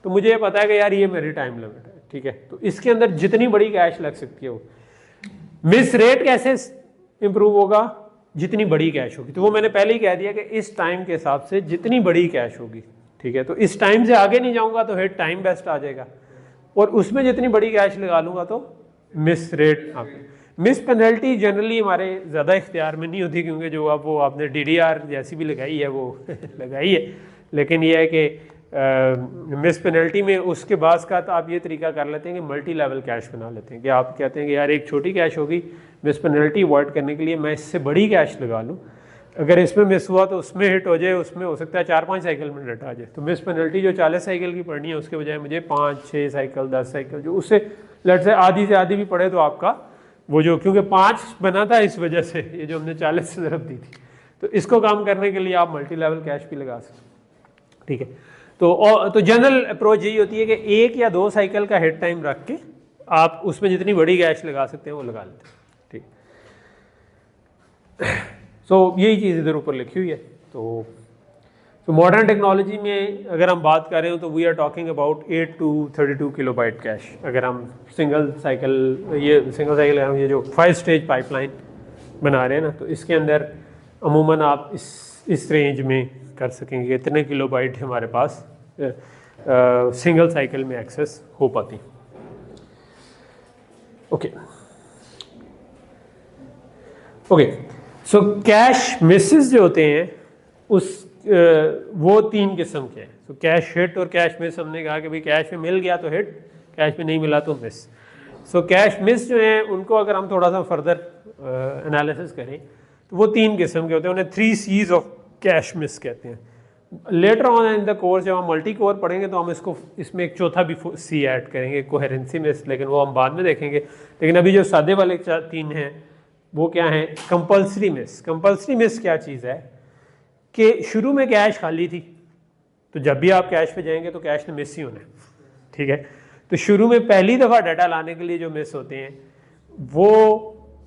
तो मुझे ये पता है कि यार ये मेरी टाइम लिमिट है, ठीक है, तो इसके अंदर जितनी बड़ी कैश लग सकती है वो। मिस रेट कैसे इंप्रूव होगा, जितनी बड़ी कैश होगी, तो वो मैंने पहले ही कह दिया कि इस टाइम के हिसाब से जितनी बड़ी कैश होगी, ठीक है, तो इस टाइम से आगे नहीं जाऊंगा तो हिट टाइम बेस्ट आ जाएगा, और उसमें जितनी बड़ी कैश लगा लूंगा तो miss rate. Miss penalty generally हमारे ज़्यादा इख्तियार में नहीं होती, क्योंकि जो अब वो आपने DDR जैसी भी लगाई है वो लगाई है, लेकिन ये है कि मिस पेनल्टी में उसके बाद का तो आप ये तरीका कर लेते हैं कि मल्टी लेवल कैश बना लेते हैं, कि आप कहते हैं कि यार एक छोटी कैश होगी, मिस पेनल्टी अवॉइड करने के लिए मैं इससे बड़ी कैश लगा लूँ, अगर इसमें मिस हुआ तो उसमें हिट हो जाए, उसमें हो सकता है 4-5 साइकिल में हिट आ जाए, तो मिस पेनल्टी जो 40 साइकिल की पड़नी है उसके बजाय मुझे 5-6 साइकिल 10 साइकिल, जो उससे लेट से आधी भी पड़े तो आपका वो जो, क्योंकि 5 बना था इस वजह से, ये जो हमने 40 से ज़रब दी थी, तो इसको काम करने के लिए आप मल्टी लेवल कैश भी लगा सकते, ठीक है। तो जनरल अप्रोच यही होती है कि 1 या 2 साइकिल का हिट टाइम रख के आप उसमें जितनी बड़ी कैश लगा सकते हैं वो लगा लेते हैं, ठीक। सो यही चीज़ इधर ऊपर लिखी हुई है। तो मॉडर्न टेक्नोलॉजी में अगर हम बात कर रहे हो तो we are talking about 8 to 32 kilobyte cache. अगर हम सिंगल साइकिल ये जो 5 स्टेज पाइपलाइन बना रहे हैं ना, तो इसके अंदर अमूमन आप इस रेंज में कर सकेंगे कि इतने किलोबाइट हमारे पास सिंगल साइकिल में एक्सेस हो पाती। ओके, सो कैश मिसेस जो होते हैं वो 3 किस्म के हैं। तो कैश हिट और कैश मिस, हमने कहा कि भाई कैश में मिल गया तो हिट, कैश में नहीं मिला तो मिस। सो कैश मिस जो हैं उनको अगर हम थोड़ा सा फर्दर एनालिसिस करें तो वो 3 किस्म के होते हैं, उन्हें 3 C's ऑफ कैश मिस कहते हैं। Later on in the course जब हम मल्टी कोर पढ़ेंगे तो हम इसमें एक चौथा भी C ऐड करेंगे, कोहेरेंसी मिस, लेकिन वो हम बाद में देखेंगे। लेकिन अभी जो सादे वाले 3 हैं वो क्या हैं? Compulsory miss. कंपल्सरी मिस क्या चीज़ है कि शुरू में कैश खाली थी, तो जब भी आप कैश पे जाएंगे तो कैश ने मिस ही होना है, ठीक है। तो शुरू में पहली दफ़ा डाटा लाने के लिए जो मिस होते हैं वो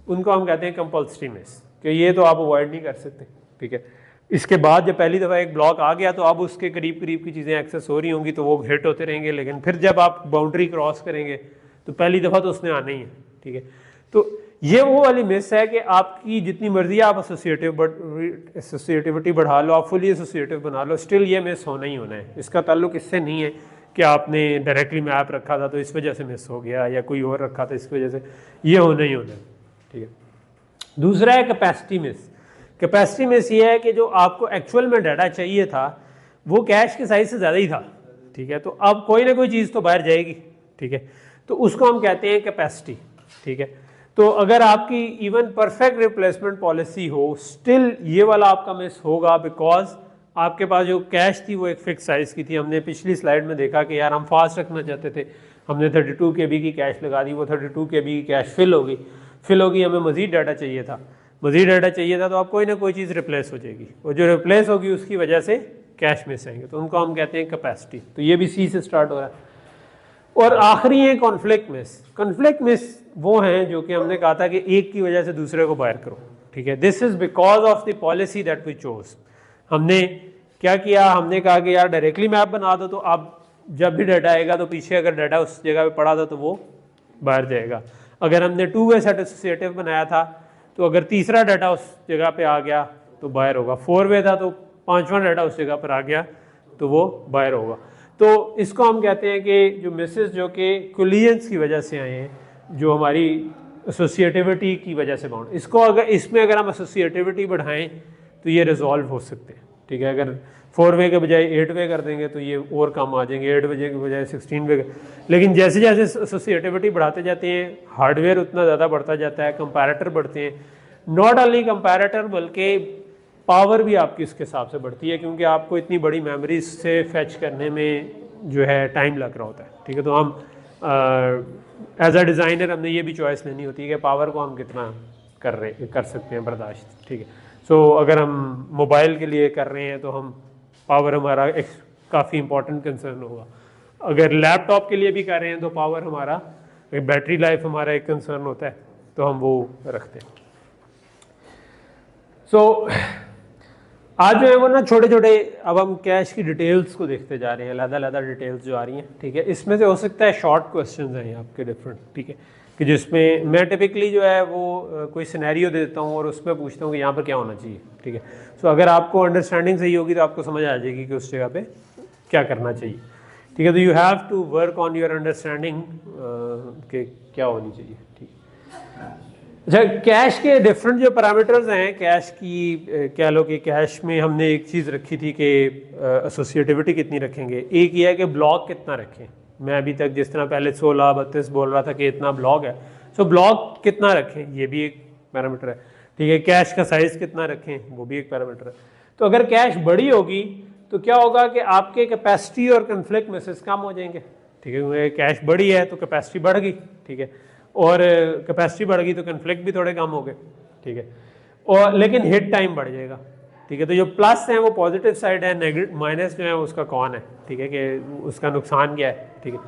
उनको हम कहते हैं कंपल्सरी मिस, कि ये तो आप अवॉइड नहीं कर सकते, ठीक है। इसके बाद जब पहली दफ़ा एक ब्लॉक आ गया तो अब उसके करीब करीब की चीज़ें एक्सेस हो रही होंगी तो वो हिट होते रहेंगे, लेकिन फिर जब आप बाउंड्री क्रॉस करेंगे तो पहली दफ़ा तो उसने आना ही है, ठीक है। तो ये वो वाली मिस है कि आपकी जितनी मर्जी आप एसोसिएटिविटी बढ़ा लो, आप फुली एसोसिएटिव बना लो, स्टिल ये मिस होना ही होना है। इसका ताल्लुक इससे नहीं है कि आपने डायरेक्टली मैप रखा था तो इस वजह से मिस हो गया, या कोई और रखा था इस वजह से, ये होना ही होना है, ठीक है। दूसरा है कैपेसिटी मिस। कैपेसिटी मिस ये है कि जो आपको एक्चुअल में डाटा चाहिए था वो कैश के साइज से ज़्यादा ही था, ठीक है, तो अब कोई ना कोई चीज़ तो बाहर जाएगी, ठीक है, तो उसको हम कहते हैं कैपेसिटी, ठीक है। तो अगर आपकी इवन परफेक्ट रिप्लेसमेंट पॉलिसी हो, स्टिल ये वाला आपका मिस होगा, बिकॉज आपके पास जो कैश थी वो एक फिक्स साइज़ की थी। हमने पिछली स्लाइड में देखा कि यार हम फास्ट रखना चाहते थे, हमने 32 KB की कैश लगा दी, वो 32 KB की कैश फिल होगी, हमें मज़ीद डाटा चाहिए था, तो आप कोई ना कोई चीज़ रिप्लेस हो जाएगी, और जो रिप्लेस होगी उसकी वजह से कैश मिस आएंगे, तो उनको हम कहते हैं कैपेसिटी। तो ये भी सी से स्टार्ट हो रहा है। और आखिरी है कॉन्फ्लिक्ट मिस। कॉन्फ्लिक्ट मिस वो हैं जो कि हमने कहा था कि एक की वजह से दूसरे को बाहर करो, ठीक है। This is because of the policy that we chose. हमने क्या किया, हमने कहा कि यार डायरेक्टली मैप बना दो, तो आप जब भी डाटा आएगा तो पीछे अगर डाटा उस जगह पे पड़ा था तो वो बाहर जाएगा। अगर हमने 2-वे सेट एसोसिएटिव बनाया था तो अगर तीसरा डाटा उस जगह पे आ गया तो बाहर होगा। 4-वे था तो 5वां डाटा उस जगह पर आ गया तो वो बाहर होगा। तो इसको हम कहते हैं कि जो मिसेस जो कि कोलिजन्स की वजह से आए हैं, जो हमारी एसोसिएटिविटी की वजह से बाउंड, इसको अगर हम एसोसिएटिविटी बढ़ाएं तो ये रिजॉल्व हो सकते हैं, ठीक है। अगर 4-वे के बजाय 8-वे कर देंगे तो ये और कम आ जाएंगे, 8-वे के बजाय 16-वे। लेकिन जैसे जैसे एसोसिएटिविटी बढ़ाते जाते हैं, हार्डवेयर उतना ज़्यादा बढ़ता जाता है, कंपैरेटर बढ़ते हैं, नॉट ओनली कंपैरेटर बल्कि पावर भी आपकी उसके हिसाब से बढ़ती है, क्योंकि आपको इतनी बड़ी मेमोरी से फैच करने में जो है टाइम लग रहा होता है, ठीक है। तो हम एज अ डिज़ाइनर हमने ये भी चॉइस लेनी होती है कि पावर को हम कितना कर सकते हैं बर्दाश्त, ठीक है। सो अगर हम मोबाइल के लिए कर रहे हैं तो हम पावर हमारा एक काफ़ी इंपॉर्टेंट कंसर्न होगा। अगर लैपटॉप के लिए भी कर रहे हैं तो पावर हमारा, बैटरी लाइफ हमारा एक कंसर्न होता है, तो हम वो रखते हैं। सो आज जो है वो ना छोटे छोटे, अब हम कैश की डिटेल्स को देखते जा रहे हैं, अलग डिटेल्स जो आ रही हैं, ठीक है। इसमें से हो सकता है शॉर्ट क्वेश्चंस हैं आपके डिफरेंट, ठीक है, कि जिसमें मैं टिपिकली जो है वो कोई सिनेरियो दे देता हूँ और उसमें पूछता हूँ कि यहाँ पर क्या होना चाहिए, ठीक है। सो अगर आपको अंडरस्टैंडिंग सही होगी तो आपको समझ आ जाएगी कि उस जगह पे क्या करना चाहिए, ठीक है। तो you have to work on your understanding कि क्या होनी चाहिए, ठीक है। अच्छा, कैश के डिफरेंट जो पैरामीटर्स हैं कैश की, कह लो कि कैश में हमने एक चीज़ रखी थी कि एसोसिएटिविटी कितनी रखेंगे। एक ये है कि ब्लॉक कितना रखें। मैं अभी तक जिस तरह पहले 16-32 बोल रहा था कि इतना ब्लॉक है, सो ब्लॉक कितना रखें ये भी एक पैरामीटर है, ठीक है। कैश का साइज़ कितना रखें वो भी एक पैरामीटर है। तो अगर कैश बड़ी होगी तो क्या होगा कि आपके कैपेसिटी और कन्फ्लिक्ट मिसेस कम हो जाएंगे, ठीक है, क्योंकि कैश बड़ी है तो कैपेसिटी बढ़ गई, ठीक है, और कैपेसिटी बढ़ गई तो कन्फ्लिक्ट भी थोड़े कम हो गए, ठीक है, और लेकिन हिट टाइम बढ़ जाएगा, ठीक है। तो जो प्लस है वो पॉजिटिव साइड है, नेगेटिव माइनस जो है उसका कौन है, ठीक है, कि उसका नुकसान क्या है, ठीक है।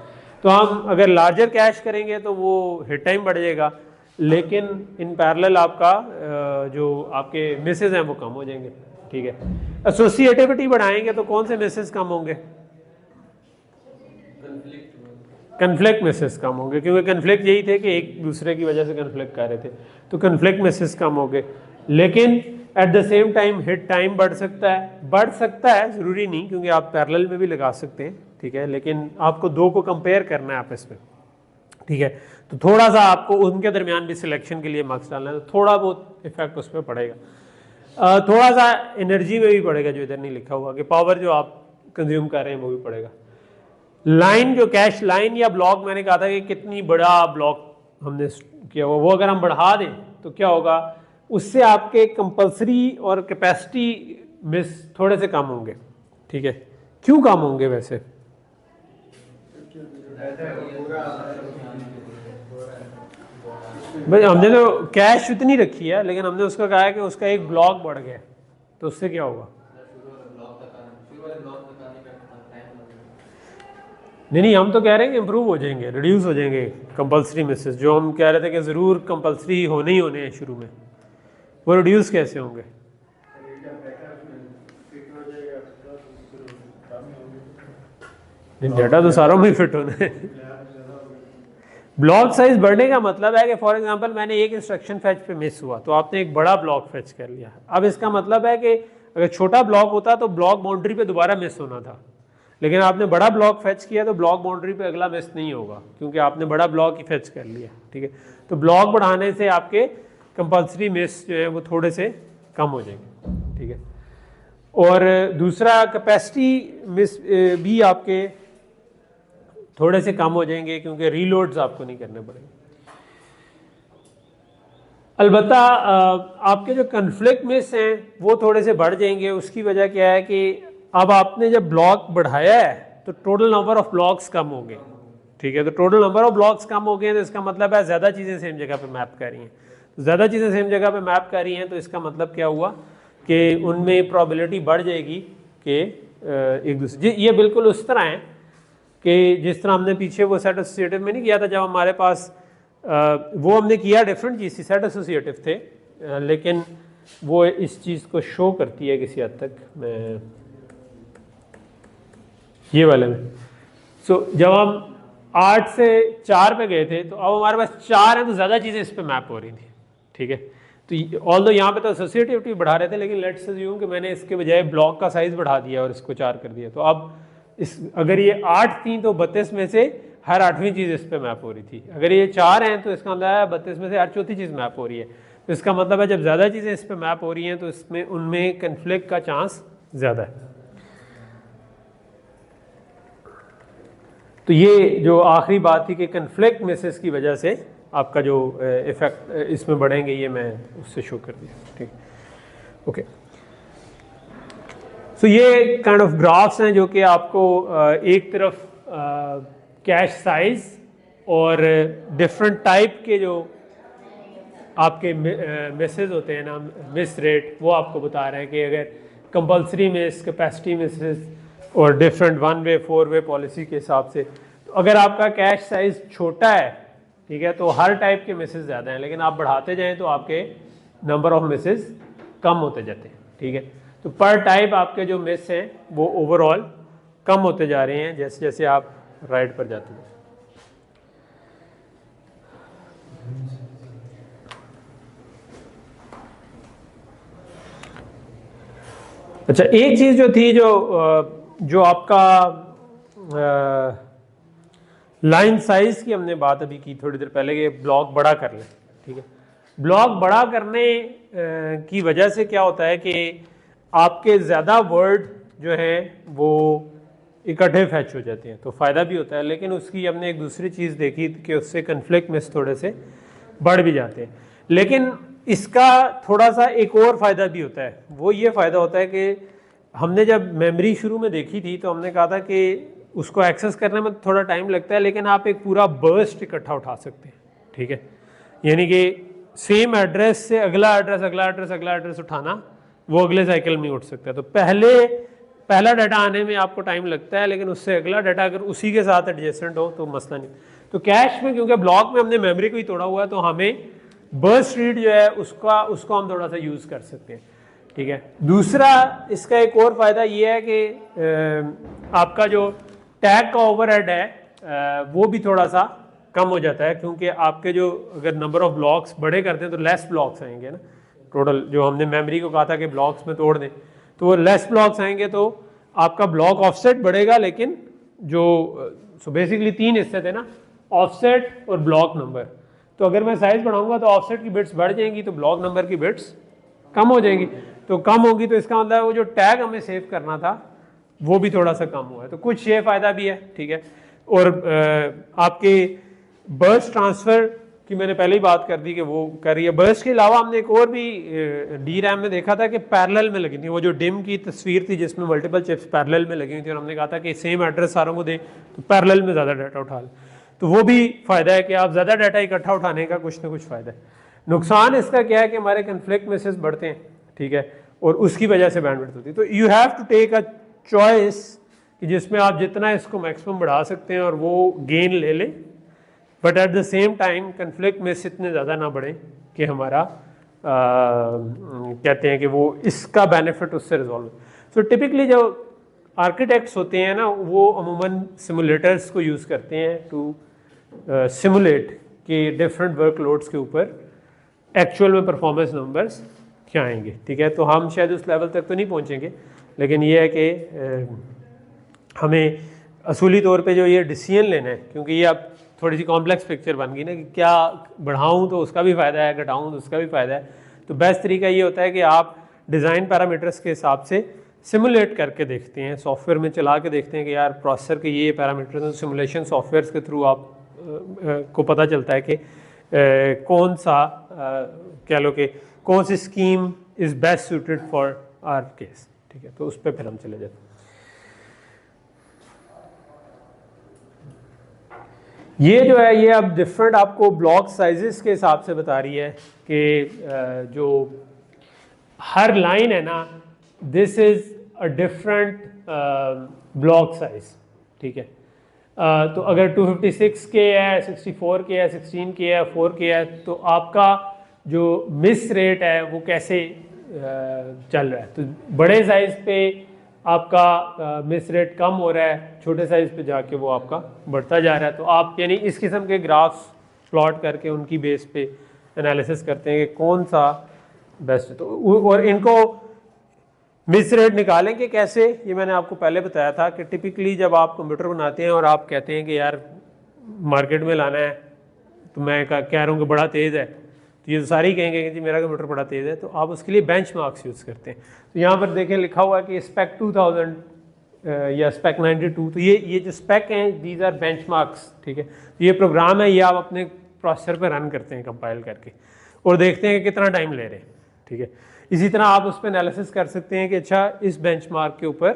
तो हम अगर लार्जर कैश करेंगे तो वो हिट टाइम बढ़ जाएगा, लेकिन इन पैरेलल आपका जो आपके मिसेस हैं वो कम हो जाएंगे, ठीक है। एसोसिएटिविटी बढ़ाएंगे तो कौन से मिसेस कम होंगे? कन्फ्लिक्ट मिसेस कम होंगे, क्योंकि कन्फ्लिक्ट यही थे कि एक दूसरे की वजह से कन्फ्लिक्ट कर रहे थे, तो कन्फ्लिक्ट मिसेस कम हो गए। लेकिन at the same time hit time बढ़ सकता है, ज़रूरी नहीं, क्योंकि आप पैरेलल में भी लगा सकते हैं, ठीक है, लेकिन आपको दो को कंपेयर करना है आपस में, ठीक है। तो थोड़ा सा आपको उनके दरमियान भी सिलेक्शन के लिए मार्क्स डालना है, तो थोड़ा बहुत इफेक्ट उस पर पड़ेगा। थोड़ा सा एनर्जी में भी पड़ेगा, जो इधर नहीं लिखा हुआ कि पावर जो आप कंज्यूम कर रहे हैं वो भी पड़ेगा। लाइन जो कैश लाइन या ब्लॉक, मैंने कहा था कि कितनी बड़ा ब्लॉक हमने किया हुआ, वो अगर हम बढ़ा दें तो क्या होगा, उससे आपके कंपल्सरी और कैपेसिटी मिस थोड़े से कम होंगे, ठीक है। क्यों कम होंगे वैसे? भाई हमने तो कैश उतनी रखी है, लेकिन हमने उसका कहा है कि उसका एक ब्लॉक बढ़ गया, तो उससे क्या होगा? नहीं, हम तो कह रहे हैं कि इम्प्रूव हो जाएंगे, रिड्यूस हो जाएंगे कंपल्सरी मिसेस, जो हम कह रहे थे कि ज़रूर कंपल्सरी होने ही होने हैं शुरू में, वो रिड्यूस कैसे होंगे? डाटा तो सारों में फिट होना है। ब्लॉक साइज बढ़ने का मतलब है कि फॉर एग्जांपल मैंने एक इंस्ट्रक्शन फैच पे मिस हुआ तो आपने एक बड़ा ब्लॉक फैच कर लिया। अब इसका मतलब है कि अगर छोटा ब्लॉक होता तो ब्लॉक बाउंड्री पे दोबारा मिस होना था, लेकिन आपने बड़ा ब्लॉक फैच किया तो ब्लॉक बाउंड्री पे अगला मिस नहीं होगा क्योंकि आपने बड़ा ब्लॉक ही फैच कर लिया। ठीक है, तो ब्लॉक बढ़ाने से आपके कंपल्सरी मिस जो है वो थोड़े से कम हो जाएंगे। ठीक है, और दूसरा कैपेसिटी मिस भी आपके थोड़े से कम हो जाएंगे क्योंकि रीलोड्स आपको नहीं करने पड़ेंगे। अलबत्ता आपके जो कन्फ्लिक्ट मिस हैं वो थोड़े से बढ़ जाएंगे। उसकी वजह क्या है कि अब आपने जब ब्लॉक बढ़ाया है तो टोटल नंबर ऑफ ब्लॉक्स कम हो गए। ठीक है, तो टोटल नंबर ऑफ ब्लॉक्स कम हो गए तो इसका मतलब है ज़्यादा चीज़ें सेम जगह पे मैप कर रही हैं। ज़्यादा चीज़ें सेम जगह पे मैप कर रही हैं तो इसका मतलब क्या हुआ कि उनमें प्रोबेबिलिटी बढ़ जाएगी कि एक दूसरे, ये बिल्कुल उस तरह है कि जिस तरह हमने पीछे वो सेट एसोसिएटिव में नहीं किया था, जब हमारे पास वो हमने किया डिफरेंट चीज़ थी, सेट एसोसिएटिव थे, लेकिन वो इस चीज़ को शो करती है किसी हद तक। मैं ये वाले में जब हम 8 से 4 पे गए थे तो अब हमारे पास 4 हैं तो ज़्यादा चीज़ें इस पे मैप हो रही थी। ठीक है, तो ऑल्दो यहाँ पे तो एसोसिएटिविटी बढ़ा रहे थे, लेकिन लेट्स अज्यूम कि मैंने इसके बजाय ब्लॉक का साइज़ बढ़ा दिया और इसको 4 कर दिया, तो अब अगर ये 8 थी तो 32 में से हर 8वीं चीज़ इस पे मैप हो रही थी। अगर ये 4 हैं तो इसका मतलब है 32 में से हर 4थी चीज़ मैप हो रही है। तो इसका मतलब है जब ज़्यादा चीज़ें इस पे मैप हो रही हैं तो इसमें उनमें कन्फ्लिक्ट का चांस ज़्यादा है। तो ये जो आखिरी बात थी कि कन्फ्लिक्ट मिसेस की वजह से आपका जो इफेक्ट इसमें बढ़ेंगे, ये मैं उससे शो कर दिया। ठीक, ओके। सो ये काइंड ऑफ ग्राफ्स हैं जो कि आपको एक तरफ कैश साइज और डिफरेंट टाइप के जो आपके मिसेस होते हैं ना, मिस रेट, वो आपको बता रहे हैं कि अगर कंपल्सरी मिस, कैपेसिटी मिसेस और डिफरेंट 1 वे 4 वे पॉलिसी के हिसाब से, तो अगर आपका कैश साइज छोटा है, ठीक है, तो हर टाइप के मिसेस ज़्यादा हैं, लेकिन आप बढ़ाते जाएं तो आपके नंबर ऑफ मिसेस कम होते जाते हैं। ठीक है, तो पर टाइप आपके जो मिस हैं वो ओवरऑल कम होते जा रहे हैं जैसे जैसे आप राइट पर जाते हैं। अच्छा, एक चीज़ जो थी जो आपका लाइन साइज की हमने बात अभी की थोड़ी देर पहले कि ब्लॉक बड़ा कर लें। ठीक है, ब्लॉक बड़ा करने की वजह से क्या होता है कि आपके ज़्यादा वर्ड जो है वो इकट्ठे फैच हो जाते हैं, तो फ़ायदा भी होता है, लेकिन उसकी हमने एक दूसरी चीज़ देखी कि उससे कन्फ्लिक्ट मिस थोड़े से बढ़ भी जाते हैं। लेकिन इसका थोड़ा सा एक और फ़ायदा भी होता है, वो ये फ़ायदा होता है कि हमने जब मेमोरी शुरू में देखी थी तो हमने कहा था कि उसको एक्सेस करने में थोड़ा टाइम लगता है, लेकिन आप एक पूरा बर्स्ट इकट्ठा उठा सकते हैं। ठीक है, यानी कि सेम एड्रेस से अगला एड्रेस अगला एड्रेस अगला एड्रेस उठाना वो अगले साइकिल में उठ सकता है। तो पहला डाटा आने में आपको टाइम लगता है, लेकिन उससे अगला डाटा अगर उसी के साथ एडजेसेंट हो तो मसला नहीं। तो कैश में क्योंकि ब्लॉक में हमने मेमोरी को ही तोड़ा हुआ है तो हमें बर्स्ट रीड जो है उसको हम थोड़ा सा यूज़ कर सकते हैं। ठीक है, दूसरा इसका एक और फ़ायदा ये है कि आपका जो टैग का ओवरहेड है वो भी थोड़ा सा कम हो जाता है, क्योंकि आपके जो अगर नंबर ऑफ ब्लॉक्स बड़े करते हैं तो लेस ब्लॉक्स आएंगे ना। टोटल जो हमने मेमोरी को कहा था कि ब्लॉक्स में तोड़ दें तो वो लेस ब्लॉक्स आएंगे तो आपका ब्लॉक ऑफसेट बढ़ेगा, लेकिन जो बेसिकली 3 हिस्से थे ना, ऑफसेट और ब्लॉक नंबर, तो अगर मैं साइज बढ़ाऊंगा तो ऑफसेट की बिट्स बढ़ जाएंगी तो ब्लॉक नंबर की बिट्स कम हो जाएंगी। तो कम होगी तो इसका मतलब वो जो टैग हमें सेव करना था वो भी थोड़ा सा कम हुआ है, तो कुछ ये फ़ायदा भी है। ठीक है, और आपके बर्स्ट ट्रांसफ़र की मैंने पहले ही बात कर दी कि वो कर रही है। बर्स्ट के अलावा हमने एक और भी डी रैम में देखा था कि पैरेलल में लगी थी, वो जो डिम की तस्वीर थी जिसमें मल्टीपल चिप्स पैरेलल में लगी हुई थी, और हमने कहा था कि सेम एड्रेस सारों को दे तो पैरेलल में ज़्यादा डाटा उठा लें। तो वो भी फ़ायदा है कि आप ज़्यादा डाटा इकट्ठा उठाने का कुछ ना कुछ फ़ायदा है। नुकसान इसका क्या है कि हमारे कन्फ्लिक्ट मिसेस बढ़ते हैं। ठीक है, और उसकी वजह से बैंडविड्थ होती है। तो you have to take a choice कि जिसमें आप जितना इसको मैक्सिमम बढ़ा सकते हैं और वो गेन ले लें, but at the same time conflict miss इतने ज़्यादा ना बढ़े कि हमारा कहते हैं कि वो इसका बेनिफिट उससे रिजॉल्व। सो टिपिकली जो आर्किटेक्ट्स होते हैं ना, वो अमूमन सिमुलेटर्स को यूज़ करते हैं टू सिमुलेट कि डिफरेंट वर्कलोड्स के ऊपर एक्चुअल में परफॉर्मेंस नंबर्स क्या आएंगे, ठीक है। तो हम शायद उस लेवल तक तो नहीं पहुंचेंगे, लेकिन ये है कि हमें असूली तौर पे जो ये डिसीजन लेना है, क्योंकि ये अब थोड़ी सी कॉम्प्लेक्स पिक्चर बन गई ना कि क्या बढ़ाऊं तो उसका भी फ़ायदा है, घटाऊं तो उसका भी फ़ायदा है। तो बेस्ट तरीका ये होता है कि आप डिज़ाइन पैरामीटर्स के हिसाब से सिमुलेट करके देखते हैं, सॉफ्टवेयर में चला के देखते हैं कि यार प्रोसेसर के ये पैरामीटर्स हैं। सिमुलेशन सॉफ्टवेयर के थ्रू आप को पता चलता है कि कौन सा कह लो कि कौन सी scheme is best suited for our case, ठीक है। तो उस पर फिर हम चले जाते हैं। ये जो है ये अब डिफरेंट आपको ब्लॉक साइजेस के हिसाब से बता रही है कि जो हर लाइन है ना, this is a different block size, ठीक है। तो अगर 256 के है, 64 के है, 16 के है, 4 के है, तो आपका जो मिस रेट है वो कैसे चल रहा है। तो बड़े साइज़ पे आपका मिस रेट कम हो रहा है, छोटे साइज़ पे जाके वो आपका बढ़ता जा रहा है। तो आप यानी इस किस्म के ग्राफ्स प्लॉट करके उनकी बेस पे एनालिसिस करते हैं कि कौन सा बेस्ट है। तो और इनको मिस रेट निकालेंगे कैसे, ये मैंने आपको पहले बताया था कि टिपिकली जब आप कंप्यूटर बनाते हैं और आप कहते हैं कि यार मार्केट में लाना है, तो मैं कह रहा हूँ कि बड़ा तेज़ है, तो ये तो सारे ही कहेंगे कि जी मेरा कंप्यूटर बड़ा तेज़ है, तो आप उसके लिए बेंचमार्क्स यूज़ करते हैं। तो यहाँ पर देखें लिखा हुआ है कि स्पेक 2000 या स्पेक 92, तो ये जो स्पेक हैं दीज आर बेंचमार्क्स, ठीक है। तो ये प्रोग्राम है, ये आप अपने प्रोसेसर पर रन करते हैं कंपाइल करके और देखते हैं कि कितना टाइम ले रहे हैं, ठीक है। इसी तरह आप उस पर एनालिसिस कर सकते हैं कि अच्छा इस बेंचमार्क के ऊपर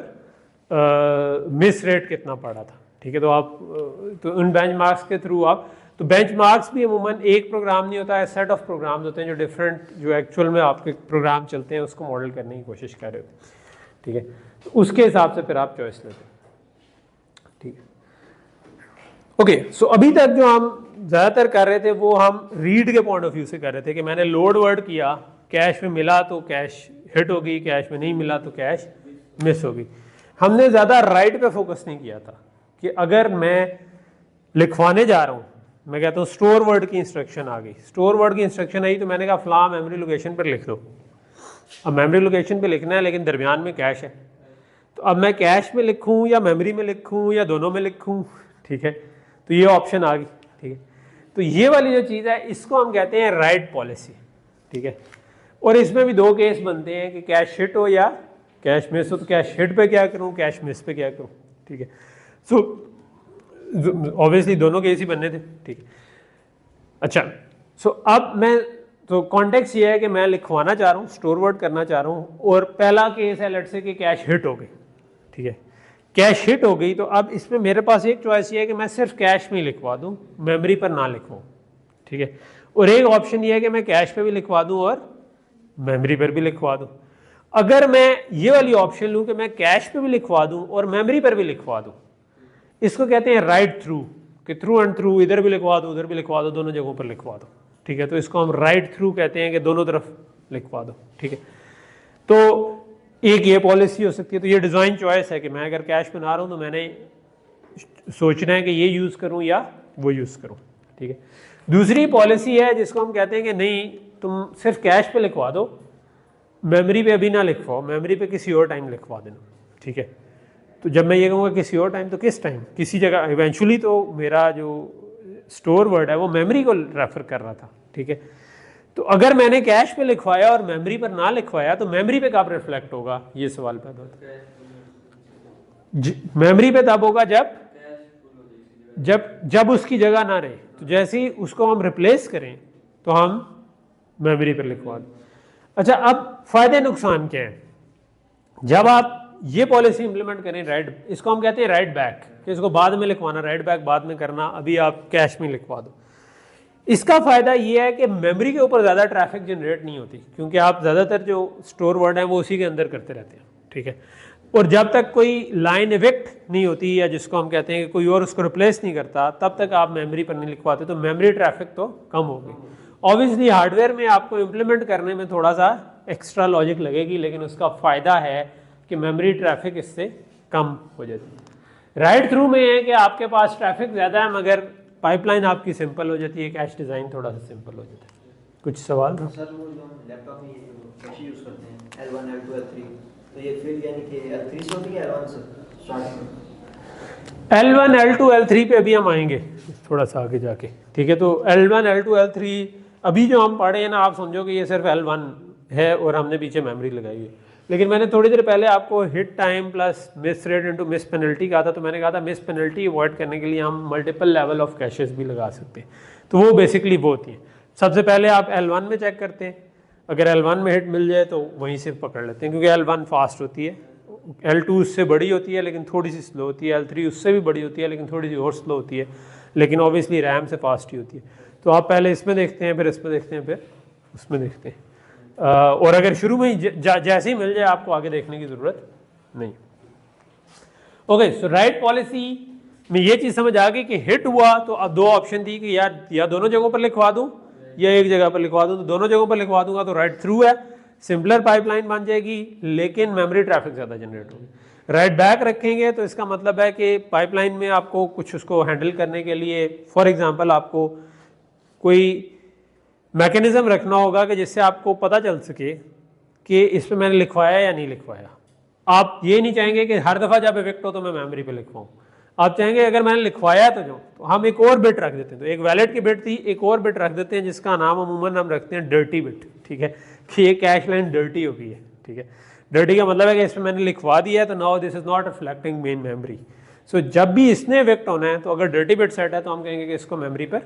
मिस रेट कितना पड़ा था, ठीक है। तो आप तो उन बेंचमार्क्स के थ्रू आप, तो बेंचमार्क्स भी अमूमन एक प्रोग्राम नहीं होता है, सेट ऑफ प्रोग्राम्स होते हैं जो डिफरेंट, जो एक्चुअल में आपके प्रोग्राम चलते हैं उसको मॉडल करने की कोशिश कर रहे होते हैं, ठीक है। तो उसके हिसाब से फिर आप चॉइस लेते हैं, ठीक है। ओके, सो अभी तक जो हम ज़्यादातर कर रहे थे वो हम रीड के पॉइंट ऑफ व्यू से कर रहे थे कि मैंने लोड वर्ड किया, कैश में मिला तो कैश हिट होगी, कैश में नहीं मिला तो कैश मिस होगी। हमने ज़्यादा राइट पे फोकस नहीं किया था कि अगर मैं लिखवाने जा रहा हूँ, मैं कहता हूँ स्टोर वर्ड की इंस्ट्रक्शन आ गई, स्टोर वर्ड की इंस्ट्रक्शन आई तो मैंने कहा फ्ला मेमोरी लोकेशन पर लिख दो। अब मेमोरी लोकेशन पे लिखना है लेकिन दरमियान में कैश है, तो अब मैं कैश में लिखूँ या मेमोरी में लिखूँ या दोनों में लिखूँ, ठीक है। तो ये ऑप्शन आ गई, ठीक है। तो ये वाली जो चीज़ है इसको हम कहते हैं राइट पॉलिसी, ठीक है। और इसमें भी दो केस बनते हैं कि कैश हिट हो या कैश मिस हो। तो कैश हिट पे क्या करूं, कैश मिस पे क्या करूं, ठीक है। सो ऑब्वियसली दोनों केस ही बनने थे, ठीक है। अच्छा, सो अब मैं, तो कॉन्टेक्स्ट ये है कि मैं लिखवाना चाह रहा हूँ, स्टोर वर्ड करना चाह रहा हूँ, और पहला केस है लेट्स से कि कैश हिट हो गई, ठीक है। कैश हिट हो गई तो अब इसमें मेरे पास एक चॉइस ये है कि मैं सिर्फ कैश में ही लिखवा दूँ, मेमोरी पर ना लिखवाऊँ, ठीक है। और एक ऑप्शन ये है कि मैं कैश पे भी लिखवा दूँ और मेमोरी पर भी लिखवा दूँ। अगर मैं ये वाली ऑप्शन लूँ कि मैं कैश पे भी लिखवा दूँ और मेमोरी पर भी लिखवा दूँ, इसको कहते हैं राइट थ्रू, कि थ्रू एंड थ्रू, इधर भी लिखवा दो उधर भी लिखवा दो, दोनों जगहों पर लिखवा दो, ठीक है। तो इसको हम राइट थ्रू कहते हैं कि दोनों तरफ लिखवा दो, ठीक है। तो एक ये पॉलिसी हो सकती है। तो ये डिज़ाइन चॉइस है कि मैं अगर कैश बना रहा हूँ तो मैंने सोचना है कि ये यूज़ करूँ या वो यूज़ करूँ, ठीक है। दूसरी पॉलिसी है जिसको हम कहते हैं कि नहीं, तुम सिर्फ कैश पे लिखवा दो, मेमोरी पे अभी ना लिखवाओ, मेमोरी पे किसी और टाइम लिखवा देना, ठीक है। तो जब मैं ये कहूँगा किसी और टाइम, तो किस टाइम, किसी जगह, इवेंचुअली तो मेरा जो स्टोर वर्ड है वो मेमोरी को रेफर कर रहा था, ठीक है। तो अगर मैंने कैश पे लिखवाया और मेमोरी पर ना लिखवाया तो मेमोरी पे कब रिफ्लेक्ट होगा, ये सवाल पैदा होता है। मेमोरी पे तब होगा जब उसकी जगह ना रहे। तो जैसे ही उसको हम रिप्लेस करें तो हम मेमोरी पर लिखवा दें। अच्छा, अब फायदे नुकसान क्या है जब आप ये पॉलिसी इंप्लीमेंट करें, राइट, इसको हम कहते हैं राइट बैक, कि इसको बाद में लिखवाना, राइट बैक बाद में करना, अभी आप कैश में लिखवा दो। इसका फ़ायदा ये है कि मेमोरी के ऊपर ज़्यादा ट्रैफिक जनरेट नहीं होती, क्योंकि आप ज़्यादातर जो स्टोर वर्ड है वो उसी के अंदर करते रहते हैं, ठीक है। और जब तक कोई लाइन इवेक्ट नहीं होती, या जिसको हम कहते हैं कि कोई और उसको रिप्लेस नहीं करता, तब तक आप मेमोरी पर नहीं लिखवाते, तो मेमोरी ट्रैफिक तो कम होगी। ऑब्वियसली हार्डवेयर में आपको इम्प्लीमेंट करने में थोड़ा सा एक्स्ट्रा लॉजिक लगेगी, लेकिन उसका फ़ायदा है कि मेमोरी ट्रैफिक इससे कम हो जाती है। राइट थ्रू में है कि आपके पास ट्रैफिक ज़्यादा है मगर पाइपलाइन आपकी सिंपल हो जाती है, कैश डिज़ाइन थोड़ा सा सिंपल हो जाता है। कुछ सवाल था? सर वो जो हम लैपटॉप में ये कैश यूज़ करते हैं L1 L2 L3, तो ये फील्ड यानी कि L3 से होती है L1 से स्टार्टिंग में? L1 L2 L3 पे अभी हम आएंगे थोड़ा सा आगे जाके, ठीक है। तो L1 L2 L3 अभी जो हम पढ़े हैं ना, आप समझो कि ये सिर्फ L1 है और हमने पीछे मेमोरी लगाई हुई है। लेकिन मैंने थोड़ी देर पहले आपको hit time plus miss rate into miss penalty कहा था, तो मैंने कहा था मिस पेनल्टी अवॉइड करने के लिए हम मल्टीपल लेवल ऑफ कैशेस भी लगा सकते हैं। तो वो बेसिकली वो होती है। सबसे पहले आप L1 में चेक करते हैं, अगर L1 में हिट मिल जाए तो वहीं से पकड़ लेते हैं, क्योंकि L1 फास्ट होती है, L2 उससे बड़ी होती है लेकिन थोड़ी सी स्लो होती है, L3 उससे भी बड़ी होती है लेकिन थोड़ी सी और स्लो होती है, लेकिन ऑब्वियसली रैम से फास्ट ही होती है। तो आप पहले इसमें देखते हैं, फिर इसमें देखते हैं, फिर उसमें देखते हैं। और अगर शुरू में ही जैसे ही मिल जाए आपको आगे देखने की ज़रूरत नहीं। ओके, सो राइट पॉलिसी में ये चीज़ समझ आ गई कि हिट हुआ तो अब दो ऑप्शन थी कि यार या दोनों जगहों पर लिखवा दूँ या एक जगह पर लिखवा दूँ। तो दोनों जगहों पर लिखवा दूंगा तो राइट थ्रू है, सिंपलर पाइपलाइन बन जाएगी, लेकिन मेमोरी ट्रैफिक ज़्यादा जनरेट होगी। राइट बैक रखेंगे तो इसका मतलब है कि पाइपलाइन में आपको कुछ उसको हैंडल करने के लिए, फॉर एग्जांपल आपको कोई मैकेनिज़्म रखना होगा कि जिससे आपको पता चल सके कि इस पर मैंने लिखवाया या नहीं लिखवाया। आप ये नहीं चाहेंगे कि हर दफ़ा जब इफेक्ट हो तो मैं मेमोरी पे लिखवाऊँ, आप चाहेंगे अगर मैंने लिखवाया तो हम एक और बिट रख देते हैं। तो एक वैलिड की बिट थी, एक और बिट रख देते हैं जिसका नाम अमूमन हम रखते हैं डर्टी बिट, ठीक है, कि ये कैश लाइन डर्टी हो गई है, ठीक है। डर्टी का मतलब है कि इसमें मैंने लिखवा दिया है तो now this is not reflecting main memory. So जब भी इसने इफेक्ट होना है तो अगर डर्टी बिट सेट है तो हम कहेंगे कि इसको मेमोरी पर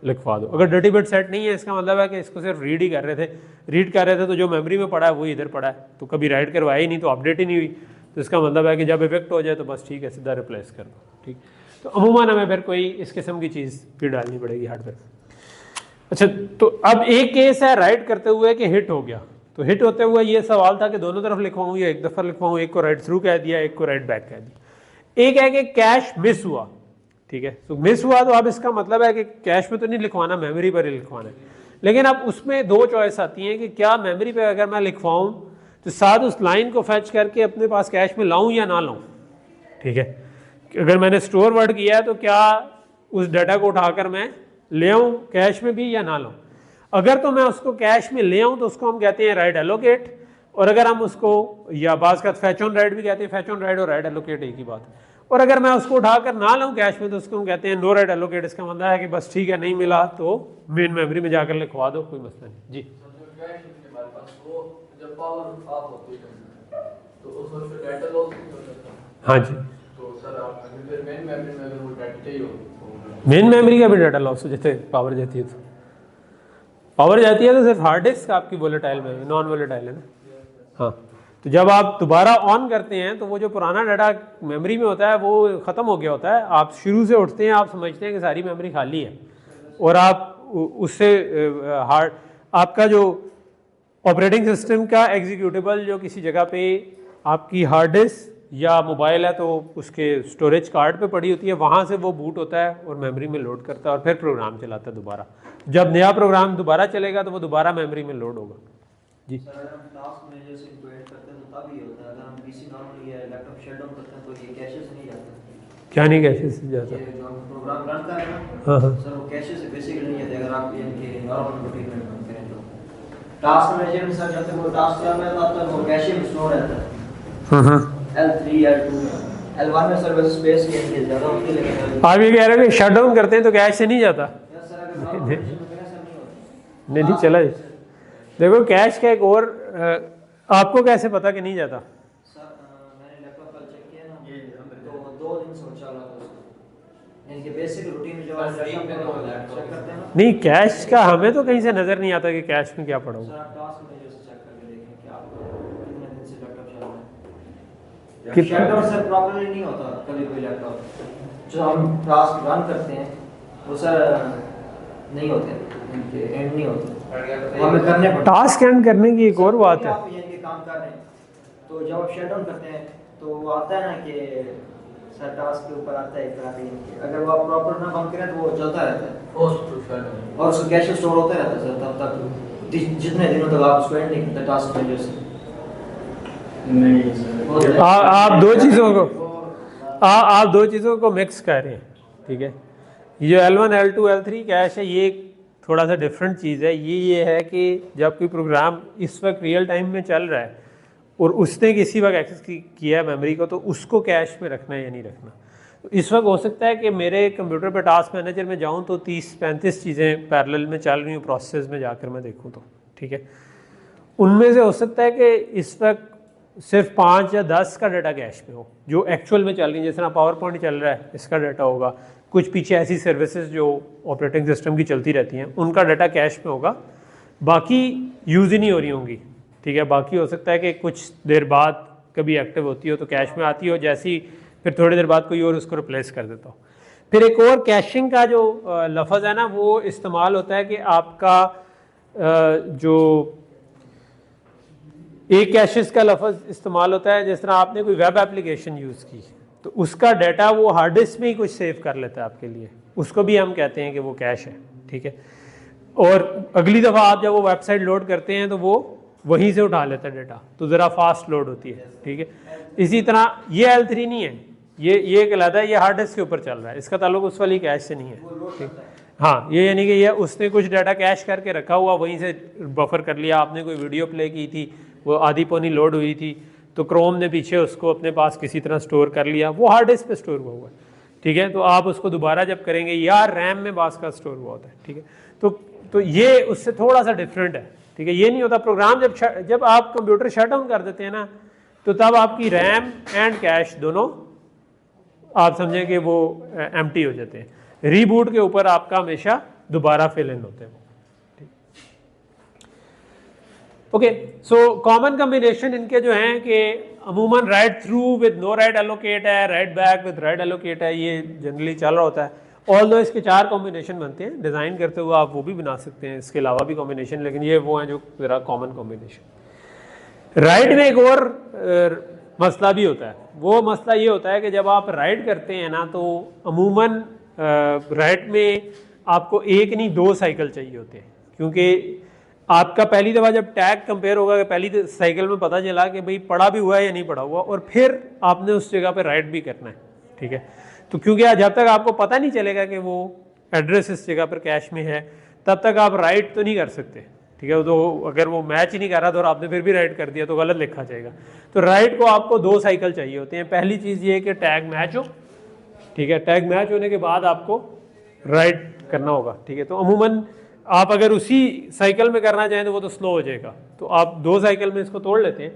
लिखवा दो। अगर डर्टी बिट सेट नहीं है इसका मतलब है कि इसको सिर्फ रीड ही कर रहे थे, तो जो मेमोरी में पड़ा है वही इधर पड़ा है, तो कभी राइट करवाया ही नहीं, तो अपडेट ही नहीं हुई। तो इसका मतलब है कि जब इफेक्ट हो जाए तो बस ठीक है, सीधा रिप्लेस कर दो, ठीक। तो अमूमन हमें फिर कोई इस किस्म की चीज़ फिर डालनी पड़ेगी हार्डवेयर। अच्छा, तो अब एक केस है राइट करते हुए कि हिट हो गया। तो हिट होते हुए ये सवाल था कि दोनों तरफ लिखवाऊँ या एक दफ़ा लिखवाऊँ, एक को राइट थ्रू कह दिया, एक को राइट बैक कह दिया। एक है कि कैश मिस हुआ, ठीक है। तो मिस हुआ तो अब इसका मतलब है कि कैश में तो नहीं लिखवाना, मेमोरी पर ही लिखवाना है। लेकिन अब उसमें दो चॉइस आती हैं कि क्या मेमोरी पर अगर मैं लिखवाऊँ तो साथ उस लाइन को फैच करके अपने पास कैश में लाऊं या ना लाऊं, ठीक है। अगर मैंने स्टोर वर्ड किया है तो क्या उस डाटा को उठाकर मैं ले आऊं कैश में भी या ना लाऊं। अगर तो मैं उसको कैश में ले आऊं तो उसको हम कहते हैं राइट एलोकेट, और अगर हम उसको या बाज़ का फैच ऑन राइट भी कहते हैं, फैच ऑन राइट और राइट एलोकेट एक ही बात है। और अगर मैं उसको उठाकर ना लाऊं कैश में तो उसको हम कहते हैं नो राइट एलोकेट। इसका मतलब है कि बस ठीक है, नहीं मिला तो मेन मेमोरी में जाकर लिखवा दो, कोई मसला नहीं। जी, पावर ऑफ होती है तो उस वक्त डाटा लॉस नहीं हो जाता। हाँ जी, तो सर आप फिर मेन मेमोरी में अगर वो डाटा चाहिए हो, मेन मेमोरी का भी डाटा लॉस हो जाता है, पावर जाती है तो पावर जाती है तो सिर्फ हार्ड डिस्क आपकी वोलेटाइल में, नॉन वोलेटाइल है ना। हाँ, तो जब आप दोबारा ऑन करते हैं तो वो जो पुराना डाटा मेमोरी में होता है वो ख़त्म हो गया होता है। आप शुरू से उठते हैं, आप समझते हैं कि सारी मेमोरी खाली है, और आप उससे हार्ड आपका जो ऑपरेटिंग सिस्टम का एग्जीक्यूटेबल जो किसी जगह पे आपकी हार्ड डिस्क या मोबाइल है तो उसके स्टोरेज कार्ड पे पड़ी होती है, वहाँ से वो बूट होता है और मेमोरी में लोड करता है और फिर प्रोग्राम चलाता है दोबारा। जब नया प्रोग्राम दोबारा चलेगा तो वो दोबारा मेमोरी में लोड होगा। जी सर, अगर हम टास्क मैनेजर से इंटीग्रेट करते हैं तो तब ये होता है, अगर हम पीसी नॉर्मली या लैपटॉप शट डाउन करते हैं तो ये कैशे से नहीं जाता। क्या नहीं कैशे से जाता? ये जो हम प्रोग्राम रन कर रहे हैं हाँ हाँ सर, वो कैशे से बेसिकली नहीं जाते। अगर आप इनके नॉर्मल रूटीन में काम करें तो टास्क मैनेजर में सर जब तक वो टास्क चल रहा है तब तक वो कैशे में स्टोर रहता है। L3 L2 L1 में सर वैसे स्पेस की ज़्यादा होती है, लेकिन आप ये कह रहे हो कि शट डाउन करते हैं तो कैश से नहीं जाता? सर अगर नॉर्मल में सर नहीं होता। नहीं चला। देखो कैश का एक और आपको कैसे पता कि नहीं जाता? सर मैंने लैपटॉप पर चेक किया ना तो 2 दिन से चल रहा था उसको, इनके बेसिक रूटीन में जो आप चेक करते हैं ना। नहीं, कैश का हमें तो कहीं से नज़र नहीं आता कि कैश में क्या पड़ा सर हुआ। आप टास्क मैनेजर से चेक करके देखें कि आपको कितने दिन से लैपटॉप चल रहा है। कितना? शटडाउन सर प्रॉपर्ली नहीं होता कभी कोई लैपटॉप जो हम टास्क रन करते हैं वो सर नहीं होते, इनके एंड नहीं होते, हमें करने पड़ते। टास्क एंड करने की एक और बात है। आप ये काम कर रहे हैं तो जब आप शट डाउन करते हैं तो वो आता है ना कि सर टास्क के ऊपर आता है अगर वो आप प्रॉपर ना बंद करें तो वो चलता रहता है और उसका कैश स्टोर होता रहता है सर तब तक जितने दिनों तक आप उसको एंड नहीं करते टास्क मैनेजर से। नहीं आप दो चीज़ों को मिक्स कर रहे हैं, ठीक है। ये जो L1, L2, L3 कैश है ये थोड़ा सा डिफरेंट चीज़ है। ये है कि जब कोई प्रोग्राम इस वक्त रियल टाइम में चल रहा है और उसने किसी वक्त एक्सेस किया है मेमोरी को, तो उसको कैश में रखना है या नहीं रखना। तो इस वक्त हो सकता है कि मेरे कंप्यूटर पर टास्क मैनेजर में जाऊँ तो 30-35 चीज़ें पैरेलल में चल रही हूँ, प्रोसेस में जाकर मैं देखूँ तो ठीक है। उनमें से हो सकता है कि इस वक्त सिर्फ 5 या 10 का डाटा कैश में हो जो एक्चुअल में चल रही है। जिस तरह पावर पॉइंट चल रहा है इसका डाटा होगा, कुछ पीछे ऐसी सर्विसेज जो ऑपरेटिंग सिस्टम की चलती रहती हैं उनका डाटा कैश में होगा, बाकी यूज़ ही नहीं हो रही होंगी ठीक है। बाकी हो सकता है कि कुछ देर बाद कभी एक्टिव होती हो तो कैश में आती हो, जैसी फिर थोड़ी देर बाद कोई और उसको रिप्लेस कर देता हो। फिर एक और कैशिंग का जो लफ्ज़ है ना वो इस्तेमाल होता है कि आपका जो एक कैशेस का लफ्ज़ इस्तेमाल होता है जिस तरह आपने कोई वेब एप्लीकेशन यूज़ की तो उसका डाटा वो हार्ड डिस्क में ही कुछ सेव कर लेता है आपके लिए, उसको भी हम कहते हैं कि वो कैश है ठीक है। और अगली दफ़ा आप जब वो वेबसाइट लोड करते हैं तो वो वहीं से उठा लेता है डाटा, तो ज़रा फास्ट लोड होती है ठीक है। इसी तरह ये L3 नहीं है, ये एक अलग है, ये हार्ड डिस्क के ऊपर चल रहा है, इसका ताल्लुक उस वाली कैश से नहीं है ठीक। हाँ, ये यानी कि ये उसने कुछ डाटा कैश करके रखा हुआ, वहीं से बफर कर लिया। आपने कोई वीडियो प्ले की थी, वो आधी पौनी लोड हुई थी, तो क्रोम ने पीछे उसको अपने पास किसी तरह स्टोर कर लिया, वो हार्ड डिस्क पे स्टोर हुआ है ठीक है। तो आप उसको दोबारा जब करेंगे या रैम में बास का स्टोर हुआ होता है ठीक है। तो ये उससे थोड़ा सा डिफरेंट है ठीक है। ये नहीं होता प्रोग्राम जब आप कंप्यूटर शट डाउन कर देते हैं ना तो तब आपकी रैम एंड कैश दोनों आप समझें कि वो एम्प्टी हो जाते हैं। रीबूट के ऊपर आपका हमेशा दोबारा फिल इन होते हैं ठीक। ओके, सो कॉमन कॉम्बिनेशन इनके जो हैं कि अमूमन write through with no write allocate है, write back with write allocate है, ये जनरली चल रहा होता है। ऑल्दो इसके 4 कॉम्बिनेशन बनते हैं, डिज़ाइन करते हुए आप वो भी बना सकते हैं, इसके अलावा भी कॉम्बिनेशन, लेकिन ये वो हैं जो ज़रा कॉमन कॉम्बिनेशन। राइट में एक और मसला भी होता है, वो मसला ये होता है कि जब आप राइट करते हैं ना तो अमूमन राइट में आपको एक नहीं 2 साइकिल चाहिए होते हैं, क्योंकि आपका पहली दफ़ा जब टैग कंपेयर होगा कि पहली साइकिल में पता चला कि भाई पढ़ा भी हुआ है या नहीं पढ़ा हुआ, और फिर आपने उस जगह पे राइट भी करना है ठीक है। तो क्योंकि जब तक आपको पता नहीं चलेगा कि वो एड्रेस इस जगह पर कैश में है तब तक आप राइट तो नहीं कर सकते ठीक है। तो अगर वो मैच ही नहीं कर रहा तो और आपने फिर भी राइट कर दिया तो गलत लिखा जाएगा। तो राइट को आपको 2 साइकिल चाहिए होते हैं। पहली चीज़ ये कि टैग मैच हो ठीक है, टैग मैच होने के बाद आपको राइट करना होगा ठीक है। तो अमूमन आप अगर उसी साइकिल में करना चाहें तो वो तो स्लो हो जाएगा, तो आप 2 साइकिल में इसको तोड़ लेते हैं।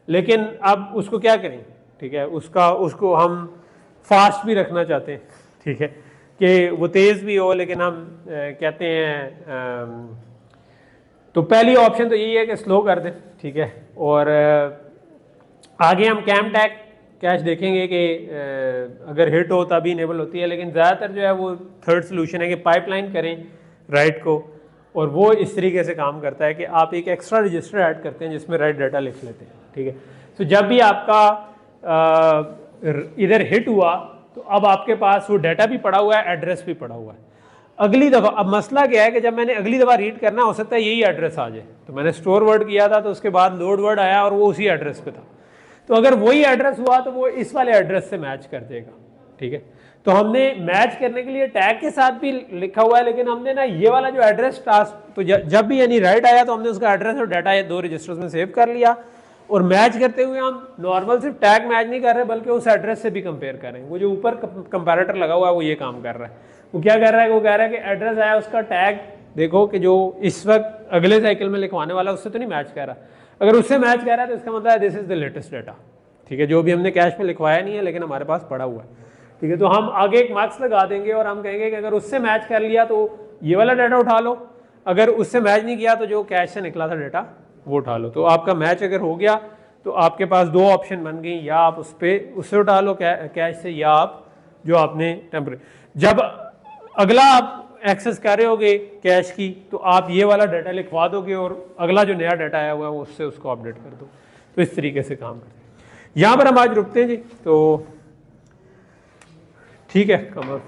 लेकिन अब उसको क्या करें ठीक है, उसको हम फास्ट भी रखना चाहते हैं ठीक है, कि वो तेज़ भी हो, लेकिन हम कहते हैं तो पहली ऑप्शन तो यही है कि स्लो कर दें ठीक है। और आगे हम कैम टैग कैश देखेंगे कि अगर हिट हो तभी इनेबल होती है, लेकिन ज़्यादातर जो है वो थर्ड सोल्यूशन है कि पाइपलाइन करें राइट को, और वो इस तरीके से काम करता है कि आप एक एक्स्ट्रा रजिस्टर ऐड करते हैं जिसमें राइट डाटा लिख लेते हैं ठीक है। तो जब भी आपका इधर हिट हुआ तो अब आपके पास वो डाटा भी पड़ा हुआ है, एड्रेस भी पड़ा हुआ है। अगली दफ़ा अब मसला क्या है कि जब मैंने अगली दफ़ा रीड करना हो सकता है यही एड्रेस आ जाए, तो मैंने स्टोर वर्ड किया था तो उसके बाद लोड वर्ड आया और वो उसी एड्रेस पे था, तो अगर वही एड्रेस हुआ तो वो इस वाले एड्रेस से मैच कर देगा ठीक है। तो हमने मैच करने के लिए टैग के साथ भी लिखा हुआ है, लेकिन हमने ना ये वाला जो एड्रेस टास्क, तो जब भी यानी राइट आया तो हमने उसका एड्रेस और डाटा 2 रजिस्टर्स में सेव कर लिया, और मैच करते हुए हम नॉर्मल सिर्फ टैग मैच नहीं कर रहे बल्कि उस एड्रेस से भी कंपेयर कर रहे हैं। वो जो ऊपर कंपैरेटर लगा हुआ है वो ये काम कर रहा है। वो क्या कर रहा है, वो कह रहा है कि एड्रेस आया उसका टैग देखो कि जो इस वक्त अगले साइकिल में लिखवाने वाला उससे तो नहीं मैच कर रहा, अगर उससे मैच कर रहा है तो इसका मतलब है this is the latest data ठीक है, जो भी हमने कैश में लिखवाया नहीं है लेकिन हमारे पास पड़ा हुआ है ठीक है। तो हम आगे एक मार्क्स लगा देंगे और हम कहेंगे कि अगर उससे मैच कर लिया तो ये वाला डाटा उठा लो, अगर उससे मैच नहीं किया तो जो कैश से निकला था डाटा वो उठा लो। तो आपका मैच अगर हो गया तो आपके पास 2 ऑप्शन बन गई, या आप उससे उठा लो कैश से, या आप जो आपने टेम्परेरी जब अगला आप एक्सेस कर रहे होगे कैश की तो आप ये वाला डाटा लिखवा दोगे और अगला जो नया डाटा आया हुआ है उससे उसको अपडेट कर दो। तो इस तरीके से काम करते हैं। यहाँ पर हम आज रुकते हैं जी, तो ठीक है कमर।